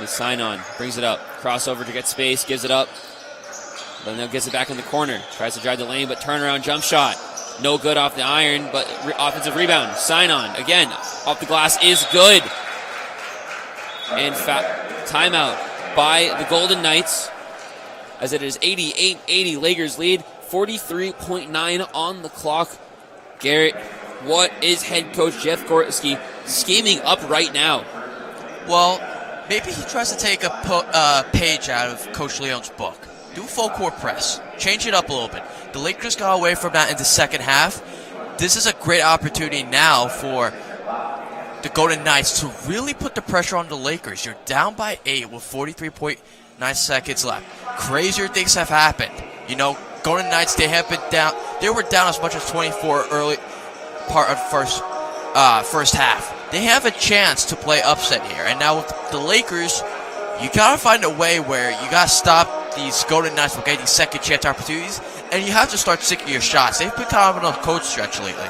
Sinon brings it up. Crossover to get space. Gives it up. But now gets it back in the corner. Tries to drive the lane, but turnaround jump shot. No good off the iron, but offensive rebound. Sinon, again, off the glass is good. And timeout by the Golden Knights, as it is 88-80 Lakers lead. 43.9 on the clock. Garrett, what is head coach Jeff Gorski scheming up right now? Well, maybe he tries to take a page out of Coach Leon's book. Do a full court press. Change it up a little bit. The Lakers got away from that in the second half. This is a great opportunity now for the Golden Knights to really put the pressure on the Lakers. You're down by 8 with 43.9 seconds left. Crazier things have happened. You know, Golden Knights, they have been down. They were down as much as 24 early part of the first half. They have a chance to play upset here. And now with the Lakers, you gotta find a way where you gotta stop these Golden Knights from getting second chance opportunities, and you have to start sticking your shots. They've been kind of on a cold stretch lately.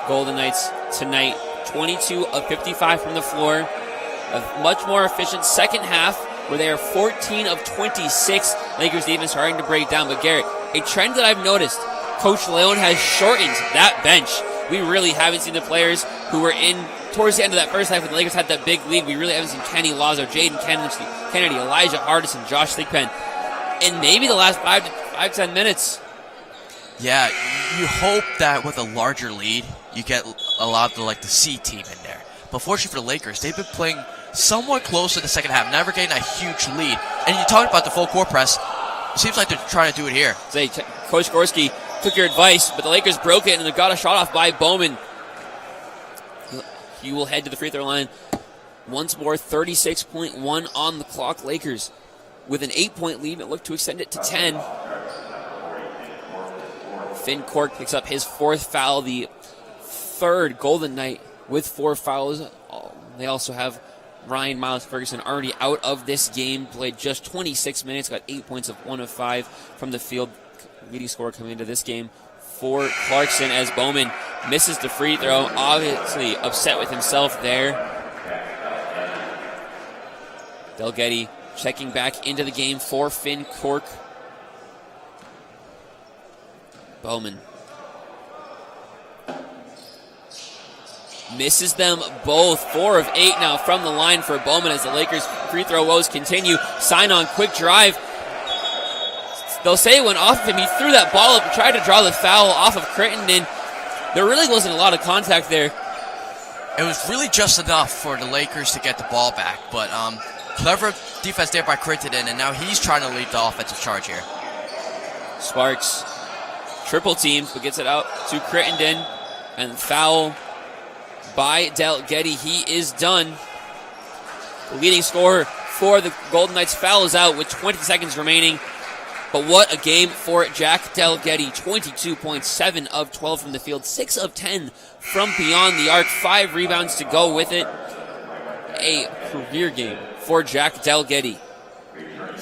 Golden Knights tonight, 22 of 55 from the floor. A much more efficient second half where they are 14 of 26. Lakers defense starting to break down. But Garrett, a trend that I've noticed, Coach Leon has shortened that bench. We really haven't seen the players who were in towards the end of that first half when the Lakers had that big lead. We really haven't seen Kenny Lazo, Jaden Kennedy, Elijah Hardison, Josh Thigpen, in maybe the last 5 to 10 minutes. Yeah, you hope that with a larger lead, you get a lot of the C team in there. But fortunately for the Lakers, they've been playing somewhat close in the second half, never getting a huge lead. And you talked about the full court press. It seems like they're trying to do it here. Say, Coach Gorski took your advice, but the Lakers broke it and they got a shot off by Bowman. He will head to the free throw line. Once more, 36.1 on the clock. Lakers with an 8-point lead, but look to extend it to 10. Finn Cork picks up his 4th foul, the 3rd Golden Knight with 4 fouls. They also have Ryan Miles Ferguson already out of this game, played just 26 minutes, got 8 points of 1 of 5 from the field. Leading scorer coming into this game for Clarkson as Bowman misses the free throw. Obviously upset with himself there. Delgetty checking back into the game for Finn Cork. Bowman misses them both. 4 of 8 now from the line for Bowman as the Lakers free throw woes continue. Sign on quick drive. They'll say it went off of him. He threw that ball up and tried to draw the foul off of Crittenden. There really wasn't a lot of contact there. It was really just enough for the Lakers to get the ball back. But clever defense there by Crittenden, and now he's trying to lead the offensive charge here. Sparks triple teams, but gets it out to Crittenden. And foul by Delgetty. He is done. The leading scorer for the Golden Knights fouls out with 20 seconds remaining. But what a game for Jack Delgetty. 22 points, 7 of 12 from the field, 6 of 10 from beyond the arc, 5 rebounds to go with it. A career game for Jack Delgetty.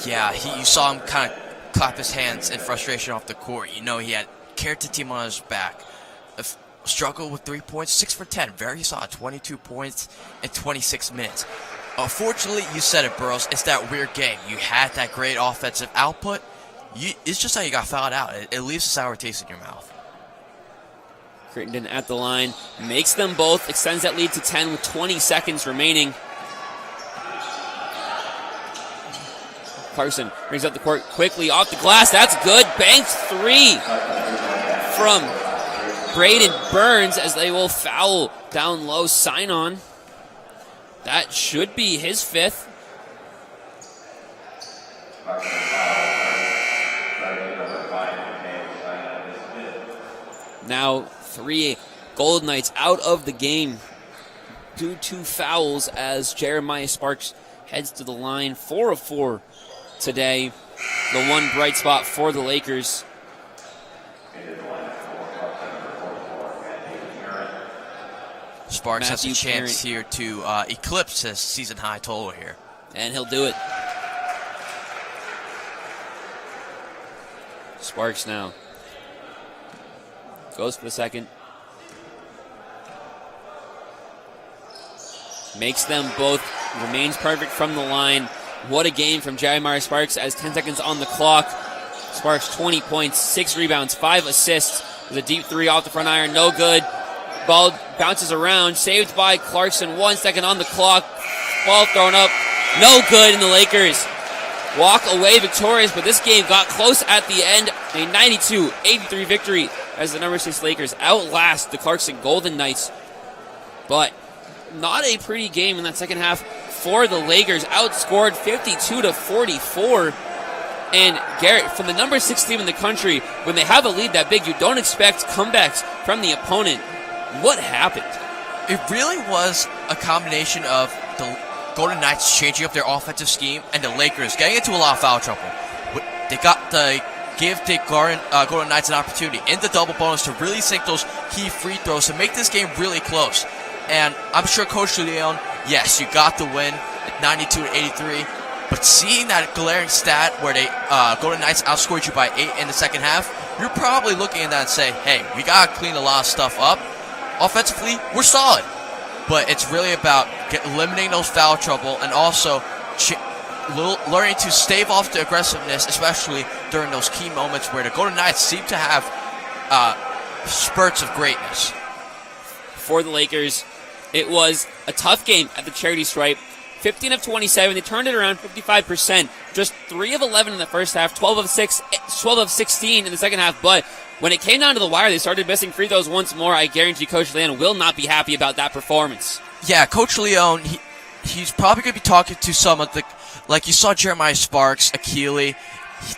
Yeah, you saw him kind of clap his hands in frustration off the court. You know, he had carried the team on his back. Struggled with 3 points, 6 for 10. Very solid, 22 points in 26 minutes. Unfortunately, you said it, Burrows. It's that weird game. You had that great offensive output. It's just how you got fouled out. It leaves a sour taste in your mouth. Crittenden at the line, makes them both, extends that lead to 10 with 20 seconds remaining. Clarkson brings up the court quickly, off the glass, that's good. Banks 3 from Braden Burns as they will foul down low. Sign on. That should be his 5th. Now 3 Golden Knights out of the game due to fouls as Jeremiah Sparks heads to the line. 4 of 4 today. The one bright spot for the Lakers. Sparks has a chance here to eclipse his season high total here. And he'll do it. Sparks now goes for the second. Makes them both. Remains perfect from the line. What a game from Jeremiah Sparks as 10 seconds on the clock. Sparks 20 points, 6 rebounds, 5 assists. There's a deep 3 off the front iron. No good. Ball bounces around. Saved by Clarkson. 1 second on the clock. Ball thrown up. No good, and the Lakers walk away victorious, but this game got close at the end. A 92-83 victory as the number 6 Lakers outlast the Clarkson Golden Knights. But not a pretty game in that second half for the Lakers, outscored 52-44. And Garrett, from the number 6 team in the country, when they have a lead that big, you don't expect comebacks from the opponent. What happened? It really was a combination of the Golden Knights changing up their offensive scheme and the Lakers getting into a lot of foul trouble. They got to give the Golden Knights an opportunity in the double bonus to really sink those key free throws to make this game really close. And I'm sure Coach Leon, yes, you got the win at 92-83, but seeing that glaring stat where they Golden Knights outscored you by 8 in the second half, you're probably looking at that and say, hey, we got to clean a lot of stuff up. Offensively, we're solid. But it's really about eliminating those foul trouble and also learning to stave off the aggressiveness, especially during those key moments where the Golden Knights seem to have spurts of greatness. For the Lakers, it was a tough game at the charity stripe. 15 of 27, they turned it around 55%. Just 3 of 11 in the first half, 12 of 16 in the second half. But when it came down to the wire, they started missing free throws once more. I guarantee Coach Leon will not be happy about that performance. Yeah, Coach Leon, he's probably going to be talking to some of the, like you saw Jeremiah Sparks, Akili,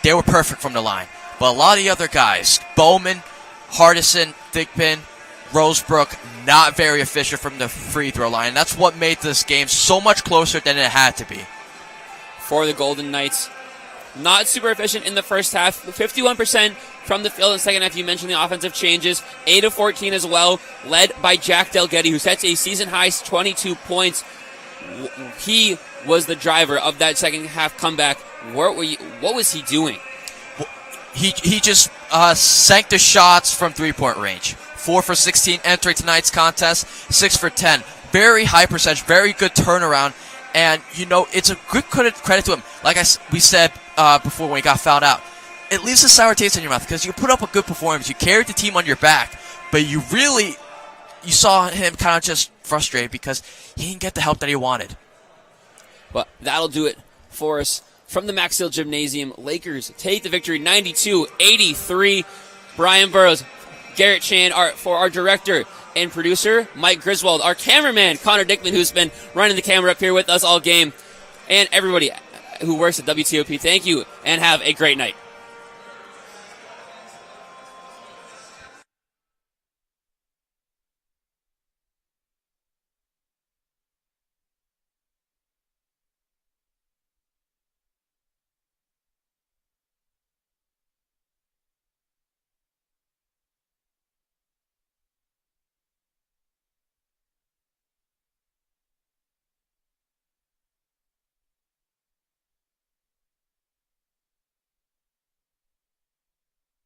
they were perfect from the line. But a lot of the other guys, Bowman, Hardison, Thigpen, Rosebrook, not very efficient from the free throw line. And that's what made this game so much closer than it had to be. For the Golden Knights, not super efficient in the first half. 51% from the field in the second half. You mentioned the offensive changes. 8 of 14 as well, led by Jack Delgetty, who sets a season-high 22 points. He was the driver of that second half comeback. What was he doing? He just sank the shots from three-point range. 4 for 16 entering tonight's contest, 6 for 10. Very high percentage, very good turnaround. And, you know, it's a good credit to him. Like we said before when he got fouled out, it leaves a sour taste in your mouth because you put up a good performance. You carried the team on your back, but you saw him kind of just frustrated because he didn't get the help that he wanted. But that'll do it for us from the Maxfield Gymnasium. Lakers take the victory 92-83. Brian Burrows, Garrett Chan for our director and producer, Mike Griswold, our cameraman, Connor Dickman, who's been running the camera up here with us all game, and everybody who works at WTOP, thank you, and have a great night.